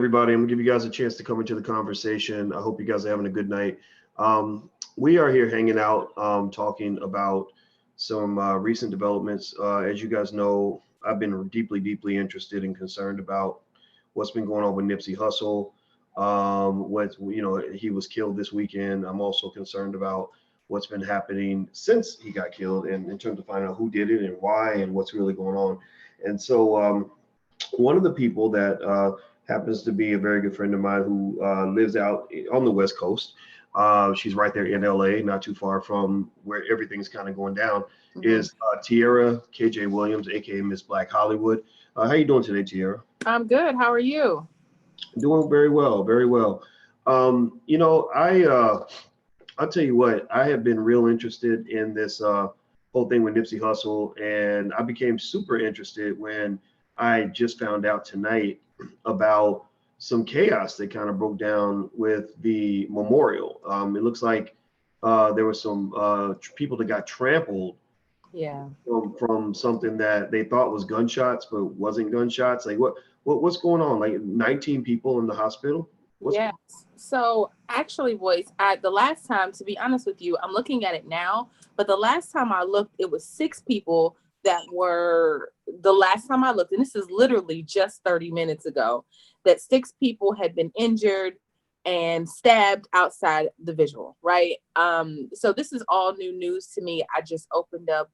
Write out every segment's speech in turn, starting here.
Everybody. I'm gonna give you guys a chance to come into the conversation. I hope you guys are having a good night. We are here hanging out, talking about some recent developments. As you guys know, I've been deeply interested and concerned about what's been going on with Nipsey Hussle. He was killed this weekend. I'm also concerned about what's been happening since he got killed, and in terms of finding out who did it and why and what's really going on. And so, one of the people that happens to be a very good friend of mine who lives out on the West Coast. She's right there in LA, not too far from where everything's kind of going down. Is Tierra KJ Williams, aka Miss Black Hollywood. How you doing today, Tierra? I'm good. How are you? Doing very well, very well. I'll tell you what, I have been real interested in this whole thing with Nipsey Hussle, and I became super interested when I just found out tonight about some chaos that kind of broke down with the memorial. It looks like there were some people that got trampled Yeah. from something that they thought was gunshots, but wasn't gunshots. Like what's going on? Like 19 people in the hospital? Yes. So actually, boys, the last time, to be honest with you, I'm looking at it now, but the last time I looked, it was six people that were the last time I looked, and this is literally just 30 minutes ago, that six people had been injured and stabbed outside the visual, right? So this is all new news to me. I just opened up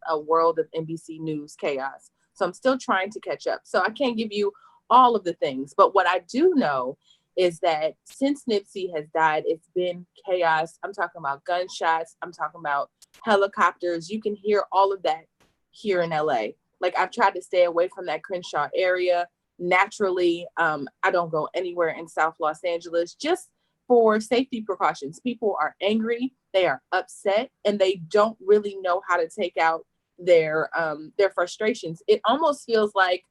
a world of NBC News chaos. So I'm still trying to catch up. So I can't give you all of the things, but what I do know is that since Nipsey has died, it's been chaos. I'm talking about gunshots. I'm talking about helicopters. You can hear all of that here in LA. Like, I've tried to stay away from that Crenshaw area. Naturally, I don't go anywhere in South Los Angeles just for safety precautions. People are angry, they are upset, and they don't really know how to take out their frustrations. It almost feels like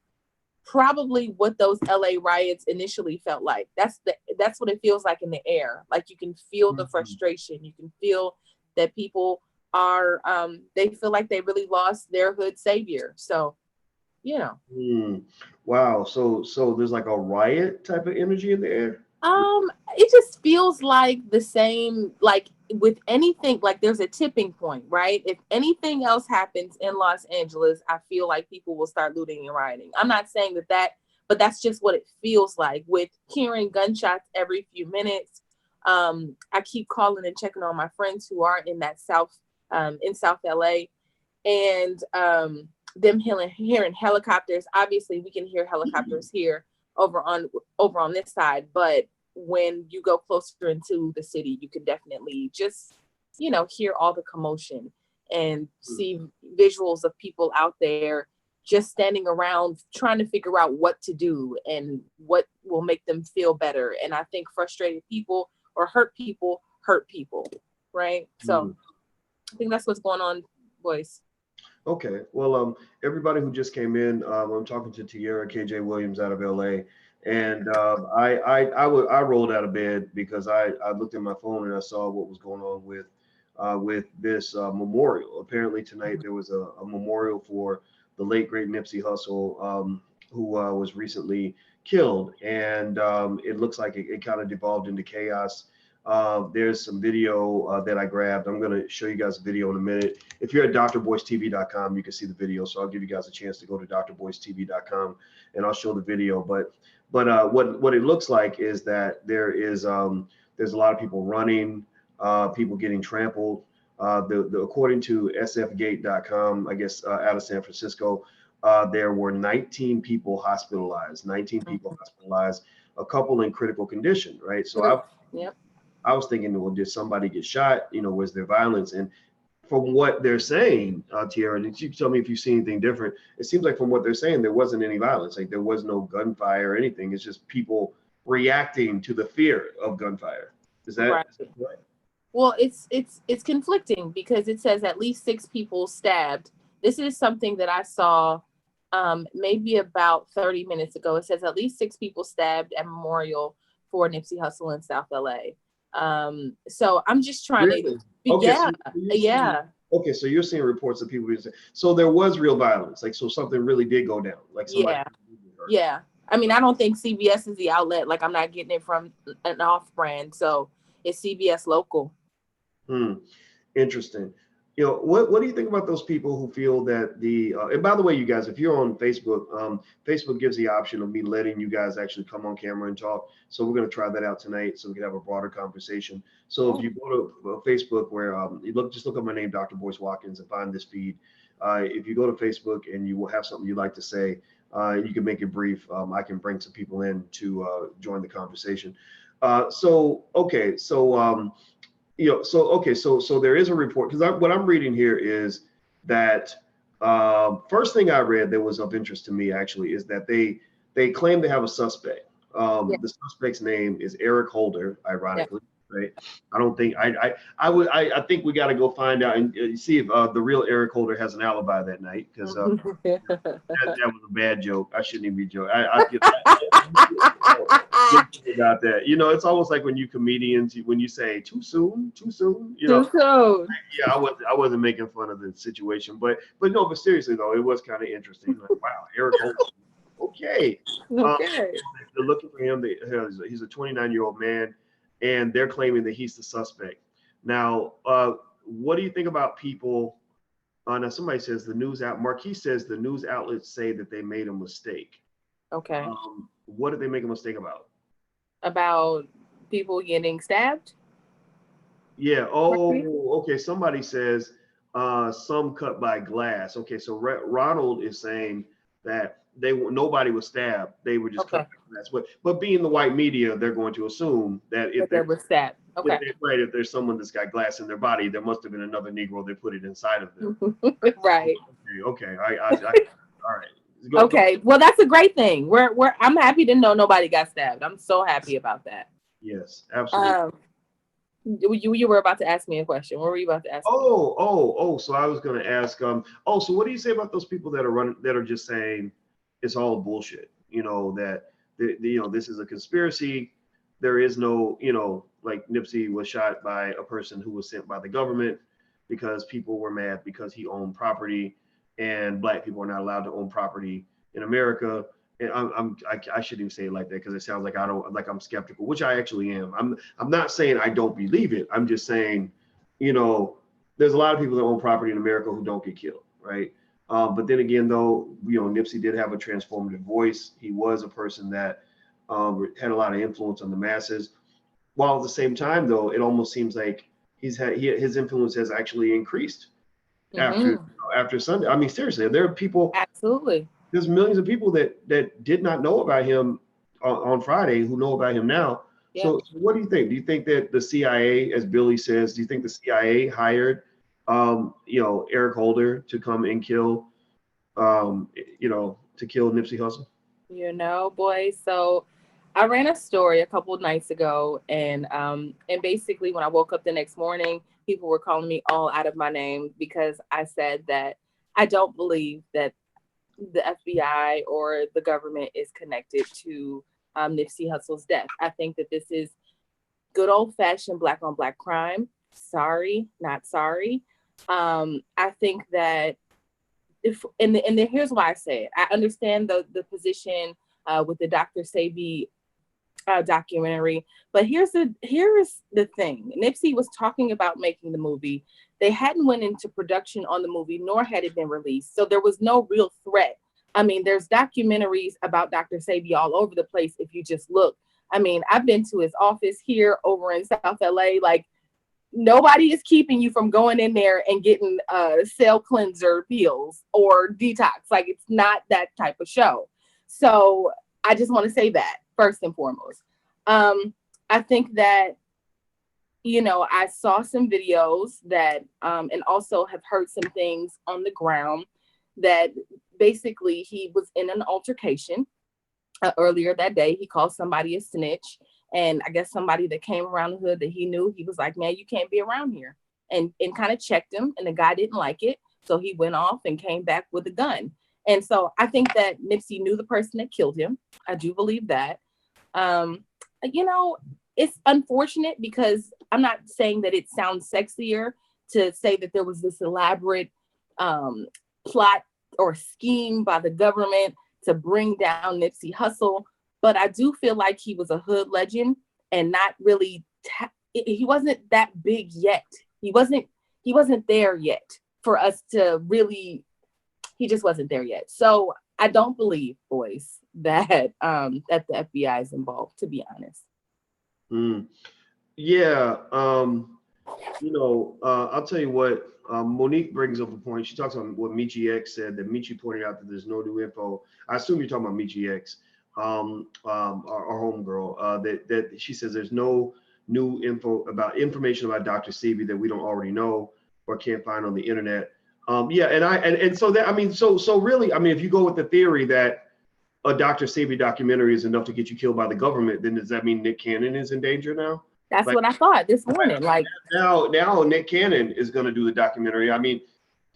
probably what those LA riots initially felt like. That's what it feels like in the air. Like, you can feel the frustration. You can feel that people are they feel like they really lost their hood savior. So, you know. Wow. So there's like a riot type of energy in the air. It just feels like the same, like with anything, like there's a tipping point, right? If anything else happens in Los Angeles, I feel like people will start looting and rioting. I'm not saying that, but that's just what it feels like with hearing gunshots every few minutes. I keep calling and checking on my friends who are in that in South LA, and them hearing helicopters. Obviously, we can hear helicopters here over on this side, but when you go closer into the city, you can definitely just hear all the commotion and see visuals of people out there just standing around trying to figure out what to do and what will make them feel better. And I think frustrated people or hurt people, right? So I think that's what's going on, boys. Okay. Well, everybody who just came in, I'm talking to Tierra KJ Williams out of LA, and I rolled out of bed because I looked at my phone and I saw what was going on with this memorial. Apparently tonight there was a memorial for the late great Nipsey Hussle, who was recently killed, and it looks like it kind of devolved into chaos. There's some video that I grabbed. I'm going to show you guys a video in a minute. If you're at drboystv.com, you can see the video. So I'll give you guys a chance to go to drboystv.com and I'll show the video. But what it looks like is that there's a lot of people running, people getting trampled. According to sfgate.com, I guess out of San Francisco, there were 19 people hospitalized, a couple in critical condition, right? So I was thinking, well, did somebody get shot? Was there violence? And from what they're saying, Tierra, and you tell me if you see anything different, it seems like from what they're saying, there wasn't any violence. Like, there was no gunfire or anything. It's just people reacting to the fear of gunfire. Is that right? Well, it's conflicting because it says at least six people stabbed. This is something that I saw maybe about 30 minutes ago. It says at least six people stabbed at memorial for Nipsey Hussle in South LA. So I'm just trying to, yeah. Okay, so you're seeing reports of people being, so there was real violence, like, so something really did go down, like somebody. Yeah. I mean, I don't think CBS is the outlet. Like, I'm not getting it from an off brand. So it's CBS Local. Interesting. What do you think about those people who feel that and by the way, you guys, if you're on Facebook, Facebook gives the option of me letting you guys actually come on camera and talk. So we're going to try that out tonight so we can have a broader conversation. So if you go to Facebook where just look up my name, Dr. Boyce Watkins, and find this feed. If you go to Facebook and you will have something you'd like to say, you can make it brief. I can bring some people in to join the conversation. So there is a report, because what I'm reading here is that first thing I read that was of interest to me actually is that they claim to have a suspect. The suspect's name is Eric Holder, ironically, right? I don't think I think we got to go find out and see if the real Eric Holder has an alibi that night, because that was a bad joke. I shouldn't even be joking. About that, it's almost like when you comedians, when you say too soon, too soon. Yeah, I wasn't making fun of the situation, but seriously though, it was kind of interesting. Like, wow, Eric Holder. Okay. They're looking for him. He's a 29-year-old man, and they're claiming that he's the suspect. Now, what do you think about people? Now somebody says Marquis says the news outlets say that they made a mistake. Okay. What did they make a mistake about? About people getting stabbed? Yeah. Oh, okay. Somebody says some cut by glass. Okay, so Ronald is saying that nobody was stabbed. They were just cut by glass. But being the white media, they're going to assume that if they were stabbed. Okay. If there's someone that's got glass in their body, there must have been another Negro that put it inside of them. Right. Okay. All right. Okay, well, that's a great thing. I'm happy to know nobody got stabbed. I'm so happy about that. Yes, absolutely. You were about to ask me a question. What were you about to ask? So I was going to ask. So what do you say about those people that are just saying it's all bullshit? That this is a conspiracy. There is no, like Nipsey was shot by a person who was sent by the government because people were mad because he owned property. And Black people are not allowed to own property in America. And I shouldn't even say it like that, because it sounds like I'm skeptical, which I actually am. I'm not saying I don't believe it. I'm just saying, there's a lot of people that own property in America who don't get killed, right? But then again, though, Nipsey did have a transformative voice. He was a person that had a lot of influence on the masses. While at the same time, though, it almost seems like his influence has actually increased. After Sunday. I mean, seriously, there are people. Absolutely. There's millions of people that did not know about him on Friday who know about him now. Yeah. So what do you think? Do you think that the CIA, as Billy says, do you think the CIA hired, Eric Holder to come and kill, to kill Nipsey Hussle? Boy. So I ran a story a couple of nights ago, and basically when I woke up the next morning, people were calling me all out of my name because I said that I don't believe that the FBI or the government is connected to Nipsey Hussle's death. I think that this is good old-fashioned Black on Black crime. Sorry, not sorry. I think that here's why I say it. I understand the position with the Dr. Sebi documentary, but here's the thing. Nipsey was talking about making the movie. They hadn't went into production on the movie, nor had it been released, so there was no real threat. I mean, there's documentaries about Dr. Sebi all over the place if you just look. I mean, I've been to his office here over in South LA. Like, nobody is keeping you from going in there and getting cell cleanser pills or detox. Like, it's not that type of show. So I just want to say that first and foremost. I think that, I saw some videos that, and also have heard some things on the ground that basically he was in an altercation earlier that day. He called somebody a snitch. And I guess somebody that came around the hood that he knew, he was like, man, you can't be around here. And kind of checked him. And the guy didn't like it. So he went off and came back with a gun. And so I think that Nipsey knew the person that killed him. I do believe that. It's unfortunate because I'm not saying that it sounds sexier to say that there was this elaborate plot or scheme by the government to bring down Nipsey Hussle. but I do feel like he was a hood legend and not really, he wasn't that big yet. He wasn't there yet for us to really, he just wasn't there yet. So I don't believe, boys, that that the FBI is involved, to be honest. Mm. Yeah. I'll tell you what, Monique brings up a point. She talks about what Michi X said, that Michi pointed out that there's no new info. I assume you're talking about Michi X, our homegirl, that she says there's no new information about Dr. Sebi that we don't already know or can't find on the internet. Yeah, and so that, I mean, so really, I mean, if you go with the theory that a Dr. Sebi documentary is enough to get you killed by the government, then does that mean Nick Cannon is in danger now? That's Like, what I thought this morning. Like now Nick Cannon is going to do the documentary. I mean,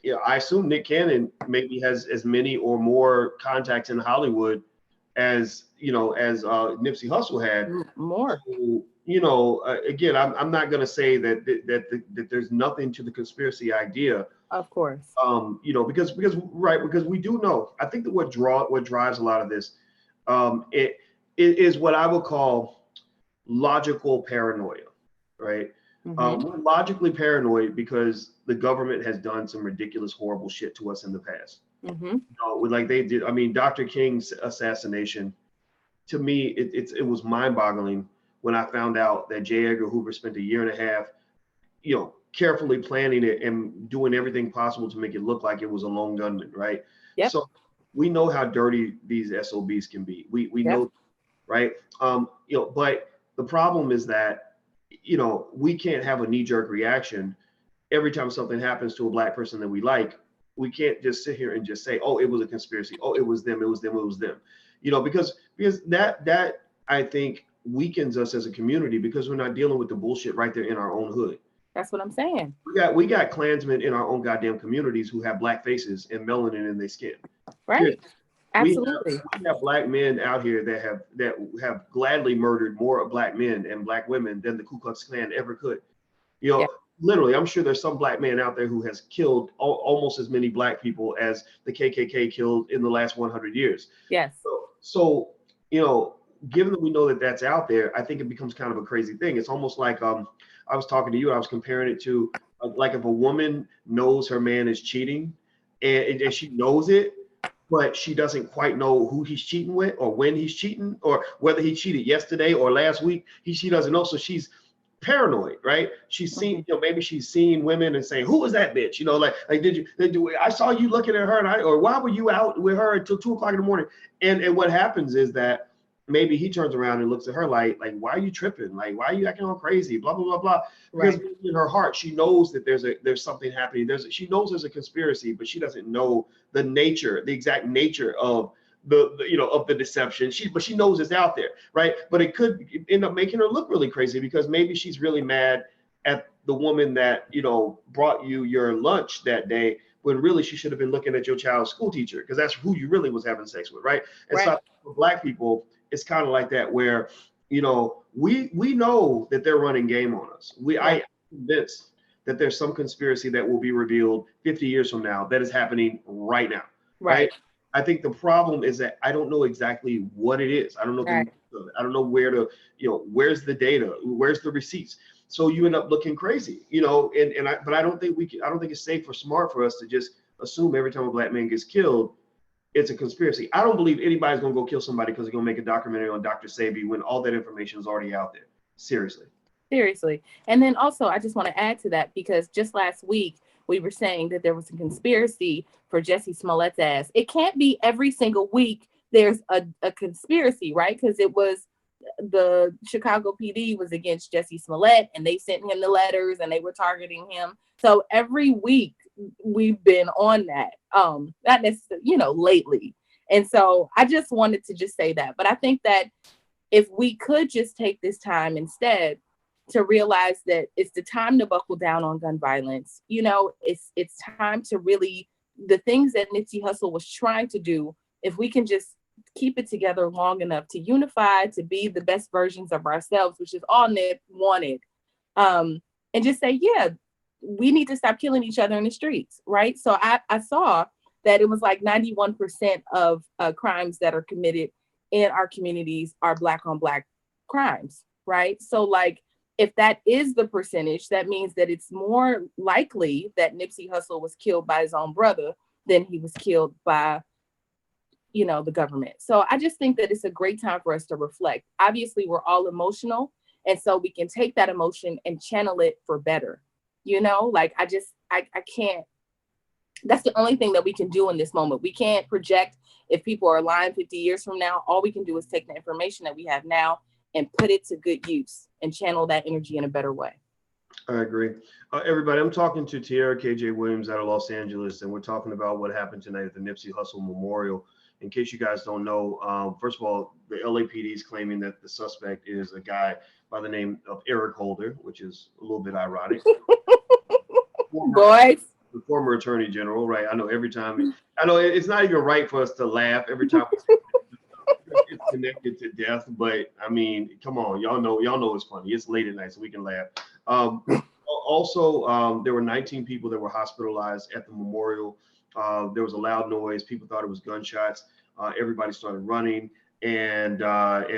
yeah, I assume Nick Cannon maybe has as many or more contacts in Hollywood as Nipsey Hussle had. more. So, again, I'm not going to say that there's nothing to the conspiracy idea. Of course. Because we do know. I think that what drives a lot of this, it is what I would call logical paranoia, right? We're logically paranoid because the government has done some ridiculous, horrible shit to us in the past. Like they did. I mean, Dr. King's assassination, to me, it was mind-boggling when I found out that J. Edgar Hoover spent a year and a half, carefully planning it and doing everything possible to make it look like it was a lone gunman, right? Yep. So we know how dirty these SOBs can be. We know, right? But the problem is that, we can't have a knee-jerk reaction every time something happens to a Black person that we like. We can't just sit here and just say, oh, it was a conspiracy. Oh, it was them. It was them. It was them. Because that I think weakens us as a community because we're not dealing with the bullshit right there in our own hood. That's what I'm saying. We got Klansmen in our own goddamn communities who have Black faces and melanin in their skin. Right. Absolutely. We have Black men out here that have gladly murdered more Black men and Black women than the Ku Klux Klan ever could. Literally, I'm sure there's some Black man out there who has killed almost as many Black people as the KKK killed in the last 100 years. Yes. So given that we know that that's out there, I think it becomes kind of a crazy thing. It's almost like I was talking to you. I was comparing it to like if a woman knows her man is cheating and she knows it, but she doesn't quite know who he's cheating with or when he's cheating or whether he cheated yesterday or last week. She doesn't know. So she's paranoid, right? She's seen, maybe she's seen women and saying, who was that bitch? I saw you looking at her or why were you out with her until 2:00 in the morning? And what happens is that maybe he turns around and looks at her like, why are you tripping? Like, why are you acting all crazy? Blah, blah, blah, blah. Because in her heart, she knows that there's something happening. She knows there's a conspiracy, but she doesn't know the exact nature of of the deception. But she knows it's out there, right? But it could end up making her look really crazy because maybe she's really mad at the woman that, brought you your lunch that day, when really she should have been looking at your child's school teacher because that's who you really was having sex with, right? And so for Black people, it's kind of like that where, we know that they're running game on us. I am convinced that there's some conspiracy that will be revealed 50 years from now that is happening right now. Right. I think the problem is that I don't know exactly what it is. I don't know. I don't know where to, where's the data? Where's the receipts? So you end up looking crazy, but I don't think it's safe or smart for us to just assume every time a Black man gets killed, it's a conspiracy. I don't believe anybody's gonna go kill somebody because they're gonna make a documentary on Dr. Sebi when all that information is already out there. Seriously. And then also, I just want to add to that because just last week we were saying that there was a conspiracy for Jussie Smollett's ass. It can't be every single week there's a conspiracy, right? Because it was the Chicago PD was against Jussie Smollett and they sent him the letters and they were targeting him. So every week we've been on that, not necessarily, lately. And so I just wanted to just say that. But I think that if we could just take this time instead to realize that it's the time to buckle down on gun violence, it's time to really, the things that Nipsey Hussle was trying to do, if we can just keep it together long enough to unify, to be the best versions of ourselves, which is all Nip wanted, and just say, yeah, we need to stop killing each other in the streets, right? So I saw that it was like 91% of crimes that are committed in our communities are Black on Black crimes, right? So like, if that is the percentage, that means that it's more likely that Nipsey Hussle was killed by his own brother than he was killed by, the government. So I just think that it's a great time for us to reflect. Obviously, we're all emotional, and so we can take that emotion and channel it for better. Like I can't. That's the only thing that we can do in this moment. We can't project if people are lying 50 years from now. All we can do is take the information that we have now and put it to good use and channel that energy in a better way. I agree. Everybody, I'm talking to Tierra KJ Williams out of Los Angeles, and we're talking about what happened tonight at the Nipsey Hussle Memorial. In case you guys don't know, first of all, the LAPD is claiming that the suspect is a guy by the name of Eric Holder, which is a little bit ironic. Boys. The former attorney general, right? I know it's not even right for us to laugh every time it's connected to death, but I mean, come on, y'all know it's funny. It's late at night, so we can laugh. Also, there were 19 people that were hospitalized at the memorial. There was a loud noise. People thought it was gunshots. Everybody started running, and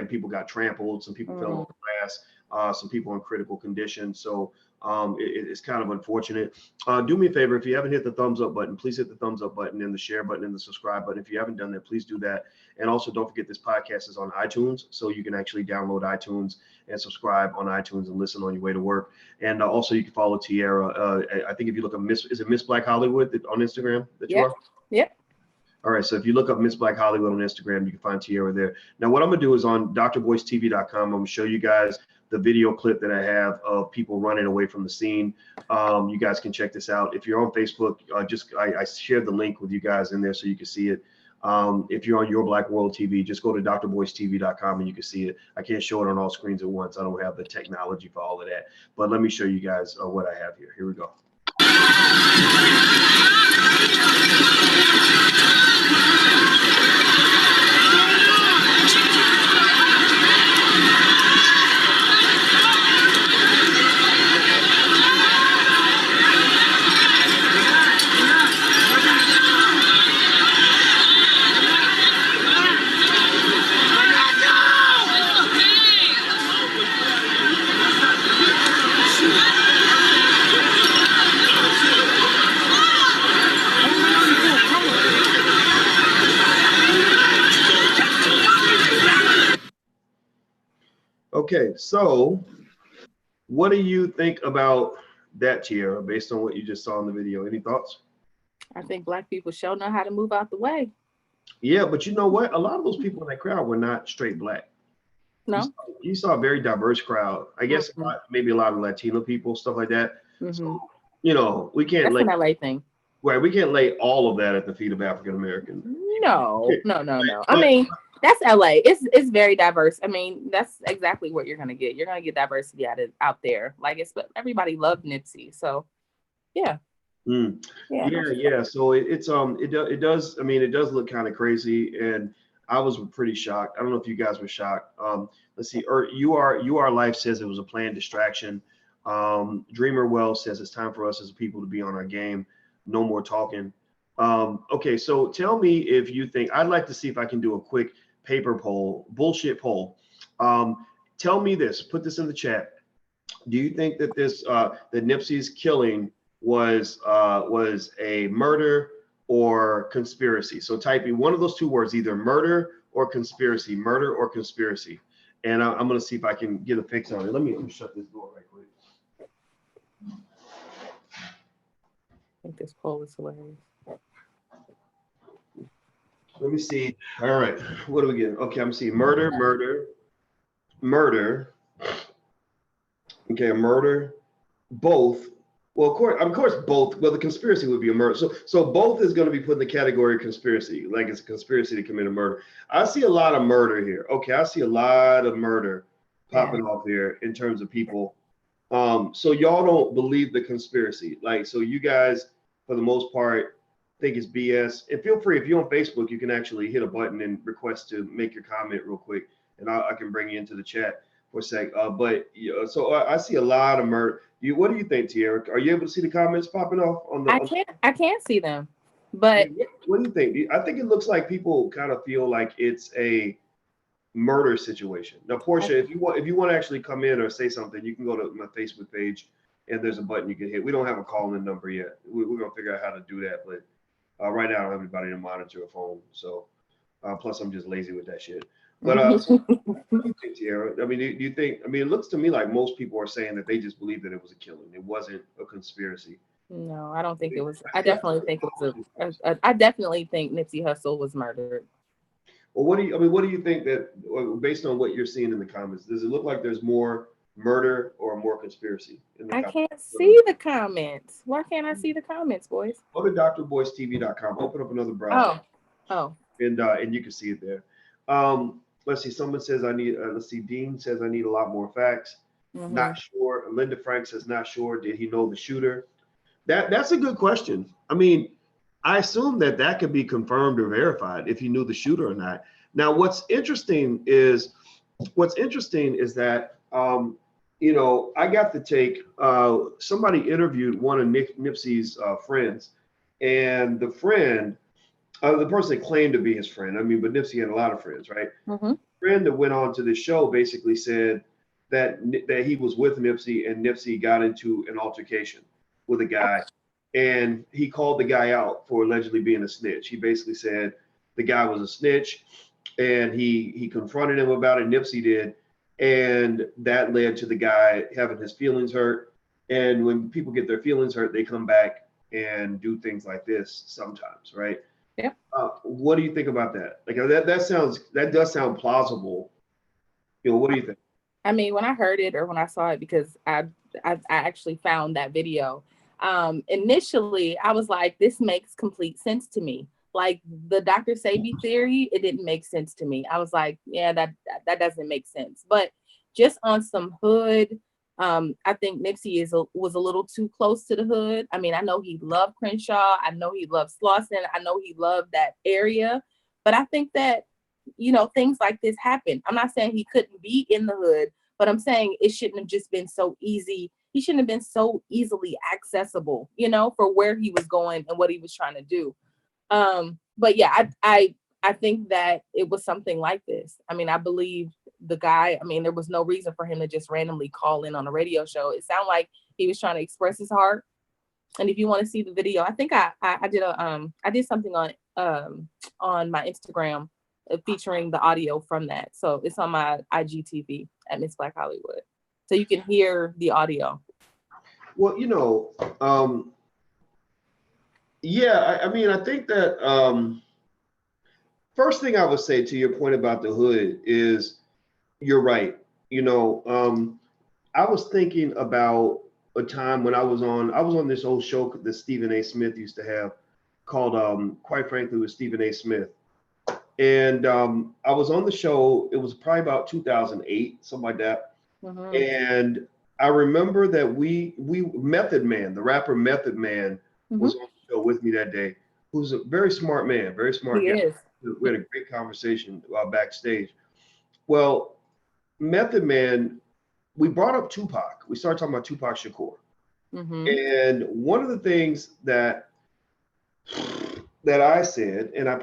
people got trampled. Some people fell on the grass. Some people in critical condition. So it's kind of unfortunate. Do me a favor, if you haven't hit the thumbs up button, please hit the thumbs up button and the share button and the subscribe button. If you haven't done that, please do that. And also don't forget this podcast is on iTunes, so you can actually download iTunes and subscribe on iTunes and listen on your way to work. And also you can follow Tierra. I think if you look up Miss Black Hollywood on Instagram that you are? Yeah. All right, so if you look up Miss Black Hollywood on Instagram, you can find Tierra there. Now, what I'm gonna do is on drboystv.com, I'm gonna show you guys the video clip that I have of people running away from the scene. You guys can check this out. If you're on Facebook, I shared the link with you guys in there so you can see it. If you're on Your Black World TV, just go to drboystv.com and you can see it. I can't show it on all screens at once. I don't have the technology for all of that. But let me show you guys what I have here. Here we go. Okay, so what do you think about that, Tierra, based on what you just saw in the video? Any thoughts? I think Black people sure know how to move out the way. Yeah, but you know what? A lot of those people in that crowd were not straight Black. No. You saw a very diverse crowd. I guess maybe a lot of Latino people, stuff like that. So, we can't That's an LA thing. Right, we can't lay all of that at the feet of African Americans. No. I mean, that's LA. It's very diverse. I mean, that's exactly what you're gonna get. You're gonna get diversity out there. Like everybody loved Nipsey, so yeah. Yeah. So it does. I mean, it does look kind of crazy, and I was pretty shocked. I don't know if you guys were shocked. Let's see. You are life says it was a planned distraction. Dreamer Wells says it's time for us as a people to be on our game. No more talking. Okay, so tell me if you think, I'd like to see if I can do a quick bullshit poll. Tell me this, put this in the chat. Do you think that that Nipsey's killing was a murder or conspiracy? So type in one of those two words, either murder or conspiracy. And I'm gonna see if I can get a fix on it. Let me shut this door right quick. I think this poll is hilarious. Let me see. All right. What do we get? Okay, I'm seeing murder. Okay, a murder. Both. Well, of course, both. Well, the conspiracy would be a murder. So both is going to be put in the category of conspiracy, like it's a conspiracy to commit a murder. I see a lot of murder here. Okay, I see a lot of murder popping off here in terms of people. So y'all don't believe the conspiracy. So you guys, for the most part, think it's BS. And feel free, if you're on Facebook, you can actually hit a button and request to make your comment real quick, and I can bring you into the chat for a sec. So I see a lot of murder. What do you think, Tierra? Are you able to see the comments popping off on the? I can't see them, but what do you think? I think it looks like people kind of feel like it's a murder situation. Now, Portia, if you want to actually come in or say something, you can go to my Facebook page and there's a button you can hit. We don't have a call-in number yet. We're gonna figure out how to do that, but right now I don't have anybody to monitor a phone. So plus I'm just lazy with that shit. But so, what do you think, Tiara? I mean, do you think? I mean, it looks to me like most people are saying that they just believe that it was a killing. It wasn't a conspiracy. No, I don't think it was. I definitely think it was I definitely think Nipsey Hussle was murdered. Well, what do you think that, based on what you're seeing in the comments, does it look like there's more murder or more conspiracy in the I comments? can't see the comments. Why can't I see the comments, boys? Go to drboystv.com. Open up another browser. Oh. And you can see it there. Let's see. Someone says I need. Let's see. Dean says I need a lot more facts. Mm-hmm. Not sure. Linda Frank says not sure. Did he know the shooter? That's a good question. I mean, I assume that could be confirmed or verified if he knew the shooter or not. Now, what's interesting is that I got to take somebody interviewed one of Nipsey's friends, and the friend, the person that claimed to be his friend. I mean, but Nipsey had a lot of friends, right? Mm-hmm. The friend that went on to the show basically said that he was with Nipsey and Nipsey got into an altercation with a guy, and he called the guy out for allegedly being a snitch. He basically said the guy was a snitch, and he confronted him about it. Nipsey did, and that led to the guy having his feelings hurt. And when people get their feelings hurt, they come back and do things like this sometimes, right? Yeah. What do you think about that? Like that does sound plausible. What do you think? I mean, when I heard it or when I saw it, because I actually found that video. Initially, I was like, this makes complete sense to me. Like the Dr. Sebi theory, it didn't make sense to me. I was like, yeah, that doesn't make sense. But just on some hood, I think Nipsey was a little too close to the hood. I mean, I know he loved Crenshaw. I know he loved Slauson. I know he loved that area. But I think that, things like this happen. I'm not saying he couldn't be in the hood, but I'm saying it shouldn't have just been so easy. He shouldn't have been so easily accessible, for where he was going and what he was trying to do. But yeah, I think that it was something like this. I mean, I believe the guy, I mean, there was no reason for him to just randomly call in on a radio show. It sounded like he was trying to express his heart. And if you want to see the video, I think I did something on my Instagram featuring the audio from that. So it's on my IGTV at Miss Black Hollywood. So you can hear the audio. Well, yeah, I mean, I think that first thing I would say to your point about the hood is you're right. I was thinking about a time when I was on this old show that Stephen A. Smith used to have called, quite frankly, with Stephen A. Smith. And I was on the show, it was probably about 2008, something like that. Mm-hmm. And I remember that we Method Man, the rapper Method Man, mm-hmm. was on the show with me that day, who's a very smart man, very smart guy. Is. We had a great conversation backstage. Well, Method Man, we brought up Tupac. We started talking about Tupac Shakur. Mm-hmm. And one of the things that I said, and I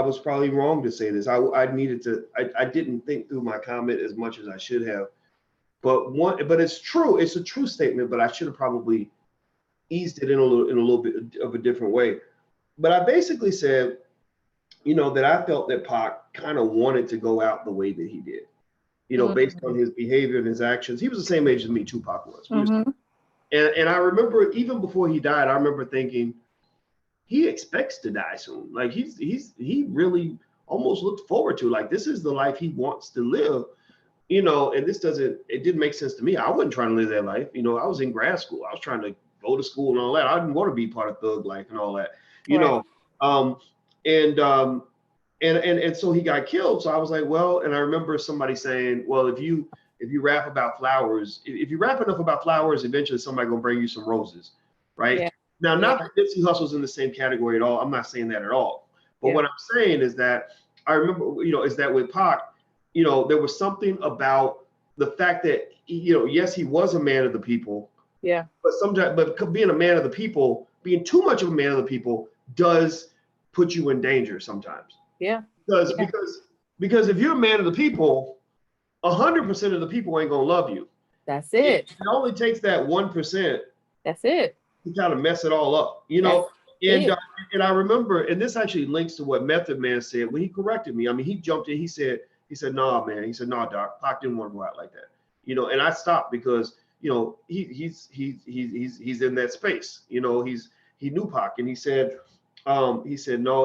was probably wrong to say this. I didn't think through my comment as much as I should have. But it's true. It's a true statement, but I should have probably eased it in a little bit of a different way. But I basically said, that I felt that Pac kind of wanted to go out the way that he did, mm-hmm. based on his behavior and his actions. He was the same age as me, Tupac was. Mm-hmm. And I remember even before he died, I remember thinking, he expects to die soon. Like he really almost looked forward to, like, this is the life he wants to live, and it didn't make sense to me. I wasn't trying to live that life. I was in grad school. I was trying to go to school and all that. I didn't want to be part of thug life and all that, and so he got killed. So I was like, well, and I remember somebody saying, well, if you rap about flowers, if you rap enough about flowers, eventually somebody gonna bring you some roses, right? Yeah. Now, not that Nipsey Hussle's in the same category at all. I'm not saying that at all. But what I'm saying is that I remember, is that with Pac, there was something about the fact that, yes, he was a man of the people. Yeah. But being a man of the people, being too much of a man of the people does put you in danger sometimes. Yeah. Because Because if you're a man of the people, 100% of the people ain't gonna love you. That's it. It only takes that 1% That's it. to kind of mess it all up, That's And it. and I remember, and this actually links to what Method Man said when he corrected me. I mean, he jumped in. He said, "Nah, man." He said, "Nah, Doc. Pac didn't want to go out like that." And I stopped because he's in that space. He knew Pac, and he said no.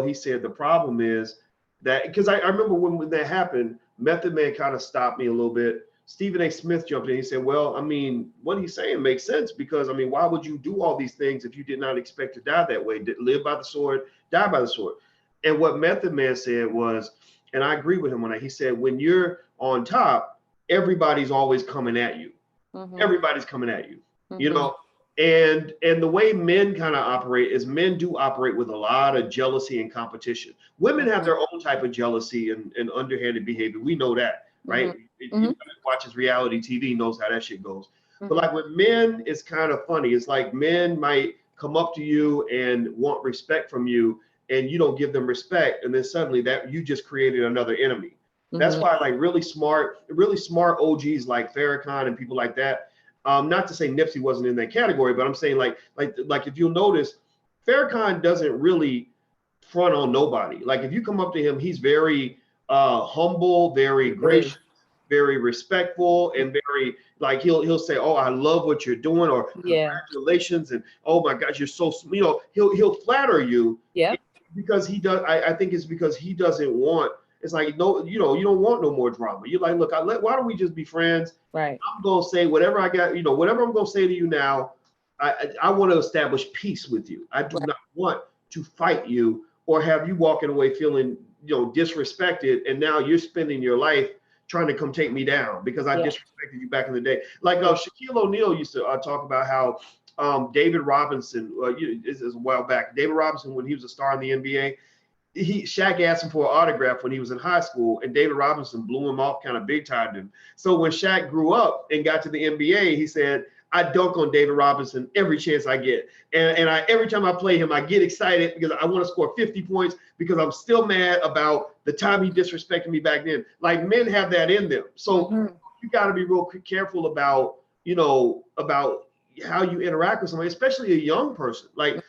He said the problem is that because I remember when that happened, Method Man kind of stopped me a little bit. Stephen A. Smith jumped in. He said, well, I mean, what he's saying makes sense because, I mean, why would you do all these things if you did not expect to die that way? Live by the sword, die by the sword. And what Method Man said was, and I agree with him on that, he said, when you're on top, everybody's always coming at you. Mm-hmm. Everybody's coming at you, Mm-hmm. And the way men kind of operate is men do operate with a lot of jealousy and competition. Women have their own type of jealousy and underhanded behavior. We know that. Right? Mm-hmm. Watches reality TV, knows how that shit goes. But like with men, it's kind of funny. It's like men might come up to you and want respect from you, and you don't give them respect, and then suddenly that you just created another enemy. That's why like really smart OGs like Farrakhan and people like that. Not to say Nipsey wasn't in that category, but I'm saying like if you'll notice, Farrakhan doesn't really front on nobody. Like if you come up to him, he's very humble, very gracious, very respectful, and very like he'll say, "Oh, I love what you're doing," or "Congratulations," and "Oh my gosh, you're so," he'll flatter you. Yeah. Because he does. I think it's because he doesn't want. It's like no, you don't want no more drama. You're like, look, why don't we just be friends? Right. I'm gonna say whatever I got. Whatever I'm gonna say to you now. I want to establish peace with you. I do not want to fight you or have you walking away feeling disrespected, and now you're spending your life trying to come take me down because I disrespected you back in the day. Like Shaquille O'Neal used to talk about how David Robinson, this is a while back. David Robinson, when he was a star in the NBA, Shaq asked him for an autograph when he was in high school, and David Robinson blew him off, kind of big timed him. So when Shaq grew up and got to the NBA, he said, I dunk on David Robinson every chance I get. And every time I play him, I get excited because I want to score 50 points because I'm still mad about the time he disrespected me back then. Like men have that in them. So you got to be real careful about, about how you interact with somebody, especially a young person. Like,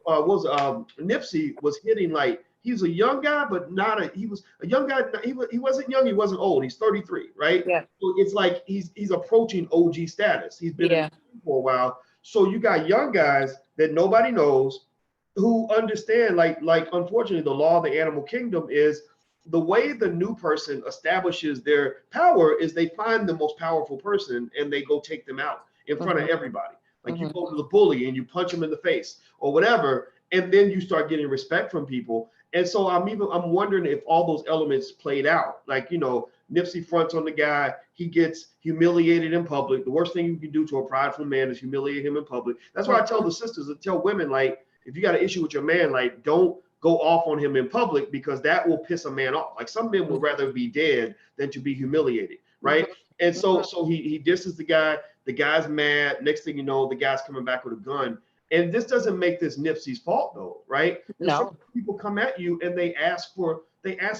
Nipsey was hitting like, he was a young guy, but he was a young guy. He wasn't young. He wasn't old. He's 33, right? Yeah. So it's like he's approaching OG status. He's been in the game for a while. So you got young guys that nobody knows who understand, like unfortunately, the law of the animal kingdom is the way the new person establishes their power is they find the most powerful person and they go take them out in front of everybody. Like you go to the bully and you punch him in the face or whatever, and then you start getting respect from people. And so I'm wondering if all those elements played out. Like, Nipsey fronts on the guy, he gets humiliated in public. The worst thing you can do to a prideful man is humiliate him in public. That's why I tell the sisters, I tell women, like, if you got an issue with your man, like, don't go off on him in public because that will piss a man off. Like some men would rather be dead than to be humiliated, right? And so he disses the guy. The guy's mad. Next thing you know, the guy's coming back with a gun. And this doesn't make this Nipsey's fault though, right? No. People come at you and they ask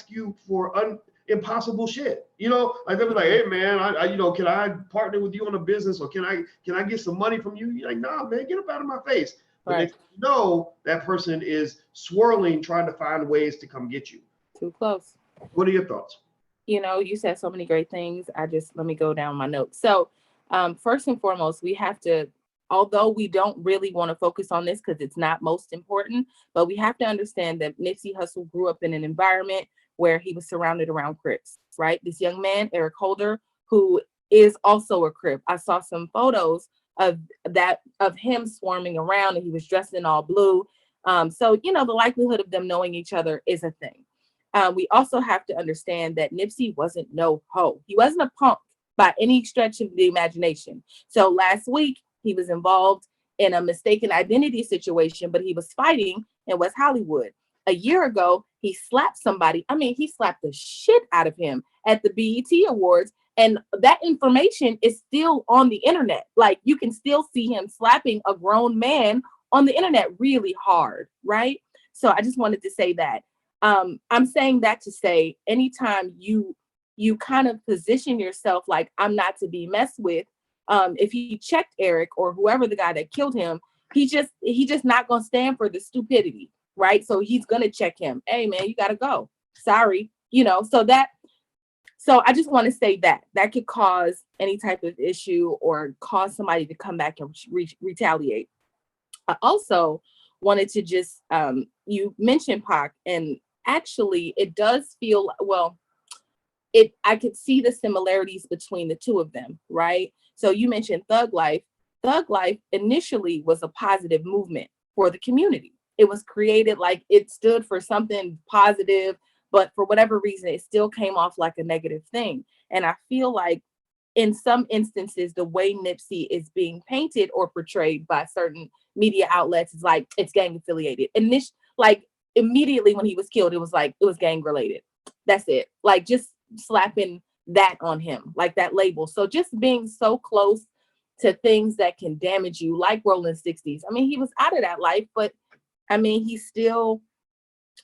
you for impossible shit. Like they'll be like, hey man, I can I partner with you on a business or can I get some money from you? You're like, nah, man, get up out of my face. But next thing you know, that person is swirling, trying to find ways to come get you. Too close. What are your thoughts? You said so many great things. Let me go down my notes. So first and foremost, we have to, although we don't really want to focus on this because it's not most important, but we have to understand that Nipsey Hussle grew up in an environment where he was surrounded around Crips, right? This young man, Eric Holder, who is also a Crip. I saw some photos of him swarming around and he was dressed in all blue. So, the likelihood of them knowing each other is a thing. We also have to understand that Nipsey wasn't no hoe. He wasn't a punk by any stretch of the imagination. So last week, he was involved in a mistaken identity situation, but he was fighting in West Hollywood. A year ago, he slapped somebody. I mean, he slapped the shit out of him at the BET Awards. And that information is still on the internet. Like you can still see him slapping a grown man on the internet really hard, right? So I just wanted to say that. I'm saying that to say anytime you kind of position yourself like I'm not to be messed with, if he checked Eric or whoever the guy that killed him, he just not gonna stand for the stupidity, right? So he's gonna check him. Hey man, you gotta go. Sorry, so I just want to say that could cause any type of issue or cause somebody to come back and retaliate. I also wanted to just you mentioned Pac, and actually it does feel well. I could see the similarities between the two of them, right? So you mentioned Thug Life. Thug Life initially was a positive movement for the community. It was created like it stood for something positive, but for whatever reason, it still came off like a negative thing. And I feel like in some instances, the way Nipsey is being painted or portrayed by certain media outlets is like it's gang affiliated. And this, like immediately when he was killed, it was like it was gang related. That's it. Like just slapping that on him, like that label. So just being so close to things that can damage you, like Rolling 60s. I mean, he was out of that life, but I mean, he still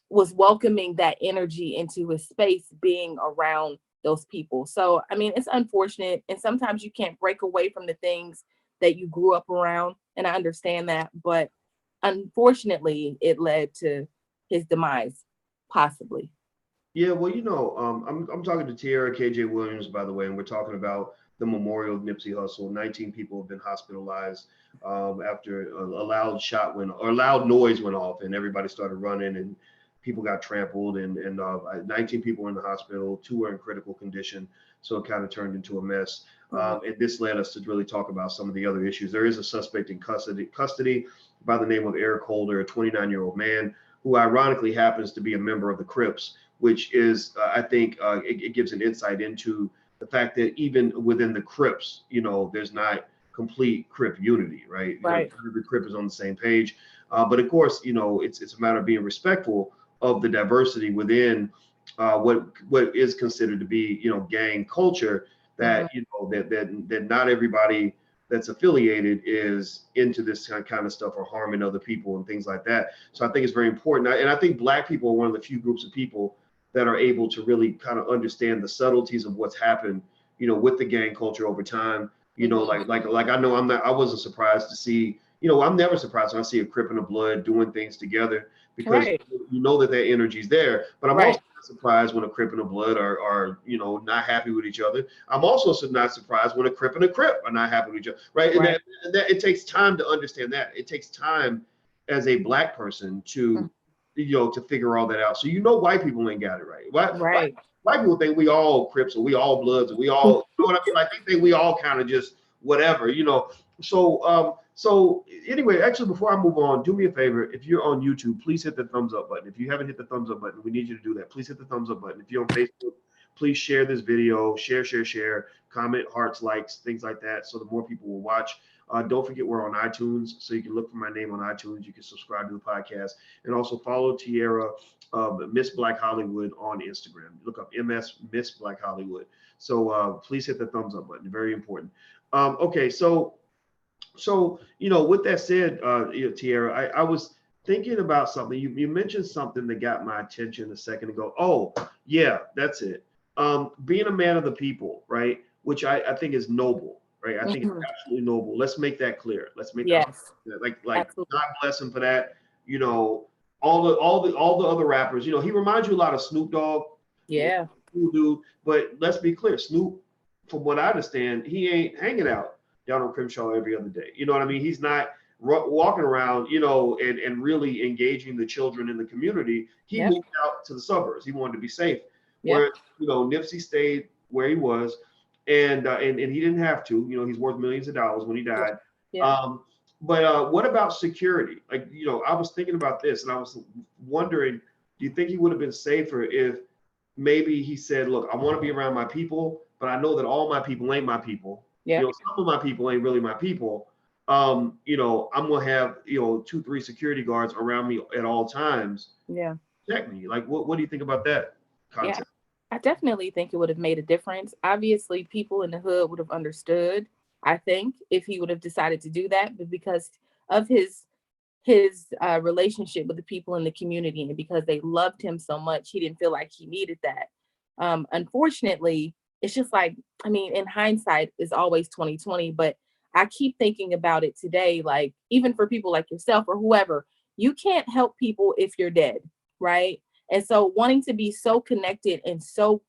was welcoming that energy into his space, being around those people. So, I mean, it's unfortunate. And sometimes you can't break away from the things that you grew up around. And I understand that. But unfortunately, it led to his demise, possibly. Yeah, well, I'm talking to Tierra KJ Williams, by the way, and we're talking about the memorial of Nipsey Hussle. 19 people have been hospitalized after a loud shot went or loud noise went off, and everybody started running, and people got trampled, and 19 people were in the hospital. 2 were in critical condition, so it kind of turned into a mess. And this led us to really talk about some of the other issues. There is a suspect in custody by the name of Eric Holder, a 29-year-old man who ironically happens to be a member of the Crips, which is, I think, it gives an insight into the fact that even within the Crips, there's not complete Crip unity, right? Right. Every Crip is on the same page. But of course, it's a matter of being respectful of the diversity within what is considered to be, gang culture. That that not everybody that's affiliated is into this kind of stuff or harming other people and things like that. So I think it's very important. And I think Black people are one of the few groups of people that are able to really kind of understand the subtleties of what's happened, with the gang culture over time. Like I know I wasn't surprised to see, I'm never surprised when I see a Crip and a Blood doing things together because Right. you know that their energy's there. But I'm Right. also not surprised when a Crip and a Blood are not happy with each other. I'm also not surprised when a Crip and a Crip are not happy with each other, right? Right. And that it takes time to understand that. It takes time as a Black person to to figure all that out. So white people ain't got it right. Right. White people think we all Crips or we all Bloods or we all, you know what I mean? Like they think we all kind of just whatever. So anyway, actually, before I move on, do me a favor. If you're on YouTube, please hit the thumbs up button. If you haven't hit the thumbs up button, we need you to do that. Please hit the thumbs up button. If you're on Facebook, please share this video, share, comment, hearts, likes, things like that. So the more people will watch. Don't forget we're on iTunes, so you can look for my name on iTunes. You can subscribe to the podcast and also follow Tierra, Miss Black Hollywood on Instagram. Look up MS Miss Black Hollywood. So please hit the thumbs up button. Very important. Okay, so with that said, Tierra, I was thinking about something. You mentioned something that got my attention a second ago. Oh, yeah, that's it. Being a man of the people, right? Which I think is noble. Right, I think it's absolutely noble. Let's make that clear. Let's make that Yes. like Absolutely. God bless him for that. All the other rappers. He reminds you a lot of Snoop Dogg. Yeah. Cool dude. But let's be clear, Snoop, from what I understand, he ain't hanging out down on Crenshaw every other day. You know what I mean? He's not walking around, and really engaging the children in the community. He moved out to the suburbs. He wanted to be safe. Where Nipsey stayed where he was. And he didn't have to. He's worth millions of dollars when he died. Yeah. But what about security? Like, I was thinking about this, and I was wondering, do you think he would have been safer if maybe he said, "Look, I want to be around my people, but I know that all my people ain't my people. Yeah. Some of my people ain't really my people. I'm gonna have 2, 3 security guards around me at all times. Yeah. Check me. Like, what do you think about that Yeah. concept?" I definitely think it would have made a difference. Obviously, people in the hood would have understood, I think, if he would have decided to do that, but because of his his relationship with the people in the community, and because they loved him so much, he didn't feel like he needed that. Unfortunately, it's just like, I mean, in hindsight is always 2020, but I keep thinking about it today, like even for people like yourself or whoever, you can't help people if you're dead, right? And so wanting to be so connected and so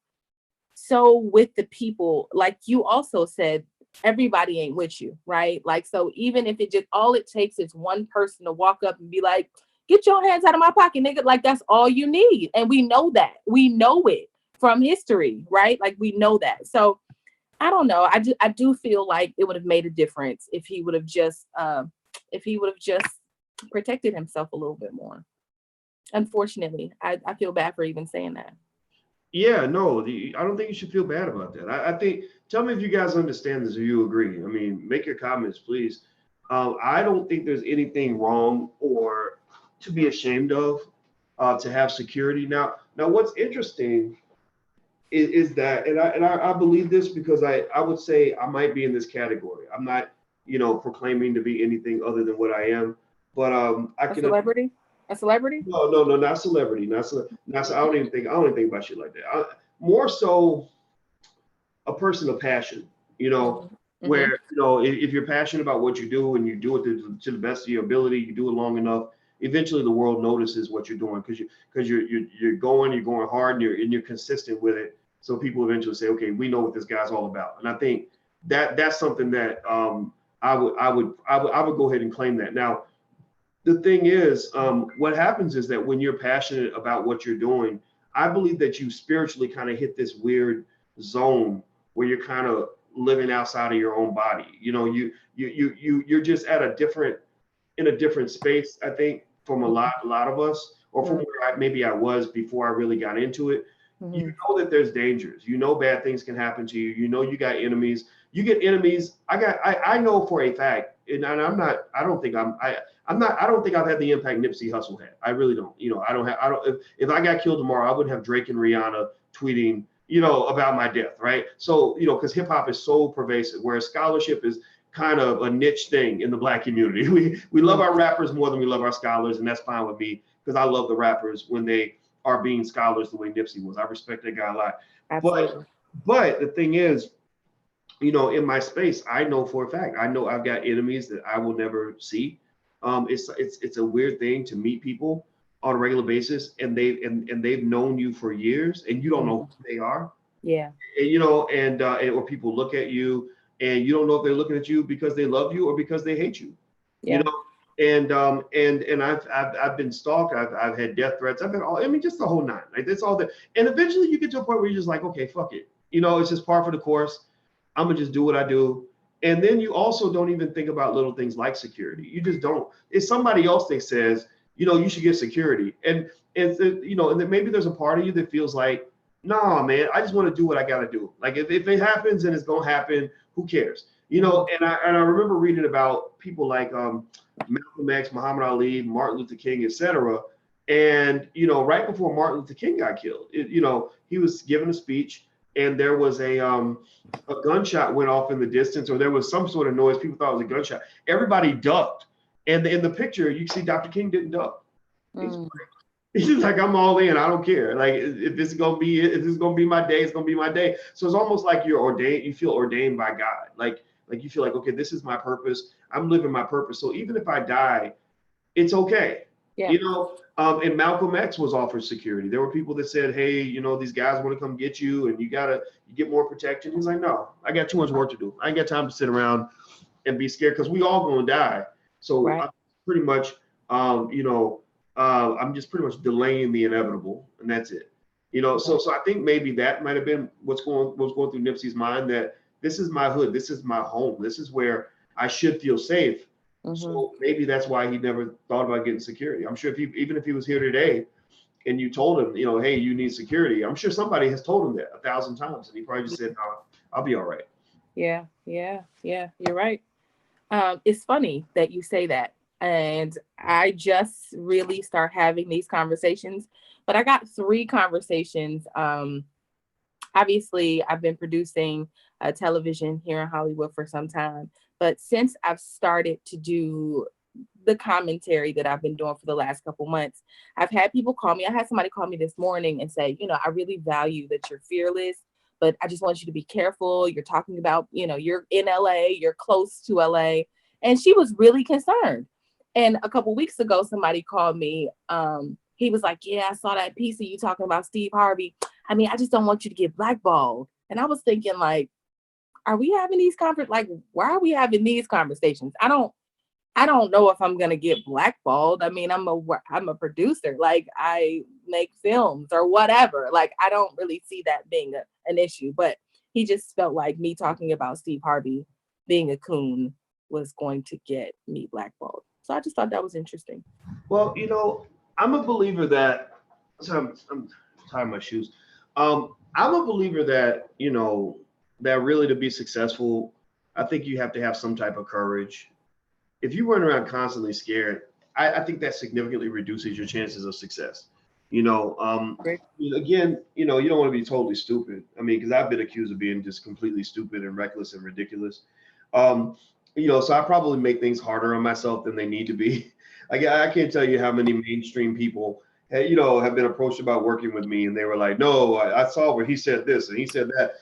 with the people, like you also said, everybody ain't with you, right? Like, so even if it just, all it takes is one person to walk up and be like, get your hands out of my pocket, nigga. Like, that's all you need. And we know that. We know it from history, right? Like, we know that. So I don't know. I do feel like it would have made a difference if he would have just protected himself a little bit more. Unfortunately, I feel bad for even saying that. Yeah, no, I don't think you should feel bad about that. I think, tell me if you guys understand this or you agree. I mean, make your comments, please. I don't think there's anything wrong or to be ashamed of to have security. Now, what's interesting is that, and I believe this because I would say I might be in this category. I'm not, proclaiming to be anything other than what I am, but I A can. celebrity? A celebrity? No, no, no, not celebrity, I I don't even think about shit like that. More so a person of passion, Mm-hmm. where, Mm-hmm. if you're passionate about what you do and you do it to the best of your ability, you do it long enough, eventually the world notices what you're doing because you're going hard and you're consistent with it. So people eventually say, okay, we know what this guy's all about. And I think that's something that I would go ahead and claim that. Now, the thing is, what happens is that when you're passionate about what you're doing, I believe that you spiritually kind of hit this weird zone where you're kind of living outside of your own body. You're just at in a different space. I think from a lot of us, or from where maybe I was before I really got into it. You Mm-hmm. know that there's dangers. You know bad things can happen to you. You know you got enemies. You get enemies. I know for a fact, and I'm not. I don't think I'm not. I don't think I've had the impact Nipsey Hussle had. I really don't. I don't have. I don't. If I got killed tomorrow, I wouldn't have Drake and Rihanna tweeting, about my death, right? So, because hip hop is so pervasive, whereas scholarship is kind of a niche thing in the Black community. We love our rappers more than we love our scholars, and that's fine with me because I love the rappers when they are being scholars the way Nipsey was. I respect that guy a lot. Absolutely. But the thing is, in my space, I know for a fact, I know I've got enemies that I will never see. It's a weird thing to meet people on a regular basis, and they've known you for years, and you don't know who they are. Yeah. Or people look at you, and you don't know if they're looking at you because they love you or because they hate you. You Yeah. know, and I've been stalked. I've had death threats. I've been all. I mean, just the whole nine. Like that's all that. And eventually, you get to a point where you're just like, okay, fuck it. It's just par for the course. I'm gonna just do what I do. And then you also don't even think about little things like security. You just don't. It's somebody else that says, you should get security. And then maybe there's a part of you that feels like, nah, man, I just want to do what I gotta do. Like if it happens and it's gonna happen, who cares? And I remember reading about people like Malcolm X, Muhammad Ali, Martin Luther King, etc. And right before Martin Luther King got killed, he was giving a speech, and there was a gunshot went off in the distance, or there was some sort of noise. People thought it was a gunshot. Everybody ducked, and in the picture you see Dr. King didn't duck. Mm. He's like, I'm all in. I don't care. Like if this is gonna be it, if this is gonna be my day, it's gonna be my day. So it's almost like you're ordained. You feel ordained by God. Like you feel like, okay, this is my purpose. I'm living my purpose. So even if I die, it's okay. Yeah. And Malcolm X was offered security. There were people that said, hey, these guys want to come get you, and you get more protection. He's like, no, I got too much work to do. I ain't got time to sit around and be scared because we all gonna die. So Right. I'm pretty much, I'm just pretty much delaying the inevitable, and that's it. So I think maybe that might have been what's going through Nipsey's mind, that this is my hood, this is my home, this is where I should feel safe. Mm-hmm. So maybe that's why he never thought about getting security. I'm sure even if he was here today and you told him, hey, you need security, I'm sure somebody has told him that 1,000 times, and he probably just said, no, I'll be all right. Yeah. You're right. It's funny that you say that. And I just really start having these conversations, but I got 3 conversations. Obviously, I've been producing television here in Hollywood for some time, but since I've started to do the commentary that I've been doing for the last couple months. I've had people call me. I had somebody call me this morning and say, I really value that you're fearless, but I just want you to be careful. You're talking about, you're in LA, you're close to LA. And she was really concerned. And a couple weeks ago, somebody called me. He was like, yeah, I saw that piece of you talking about Steve Harvey. I mean, I just don't want you to get blackballed. And I was thinking, like, are we having these like, why are we having these conversations? I don't know if I'm gonna get blackballed. I mean, I'm a producer. Like, I make films or whatever. Like, I don't really see that being an issue. But he just felt like me talking about Steve Harvey being a coon was going to get me blackballed. So I just thought that was interesting. Well, I'm a believer that. So I'm tying my shoes. I'm a believer that that really to be successful, I think you have to have some type of courage. If you run around constantly scared, I think that significantly reduces your chances of success. Again, you don't want to be totally stupid. I mean, because I've been accused of being just completely stupid and reckless and ridiculous. So I probably make things harder on myself than they need to be. Like, I can't tell you how many mainstream people, have been approached about working with me, and they were like, "No, I saw where he said this and he said that."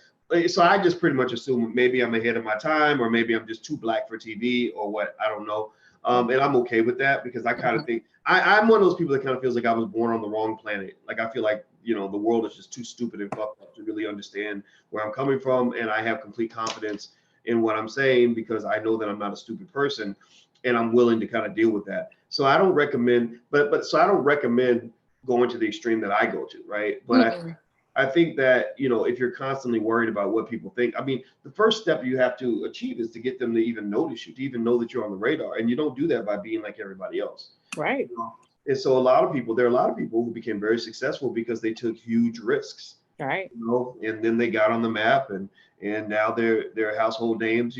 So I just pretty much assume maybe I'm ahead of my time, or maybe I'm just too black for TV, or what. I don't know. And I'm okay with that, because I kind of think I'm one of those people that kind of feels like I was born on the wrong planet. Like, I feel like, the world is just too stupid and fucked up to really understand where I'm coming from. And I have complete confidence in what I'm saying, because I know that I'm not a stupid person, and I'm willing to kind of deal with that. So I don't recommend, so I don't recommend going to the extreme that I go to, right? But I think that, if you're constantly worried about what people think, I mean, the first step you have to achieve is to get them to even notice you, to even know that you're on the radar. And you don't do that by being like everybody else. Right. And so there are a lot of people who became very successful because they took huge risks. Right. And then they got on the map, and now they're household names,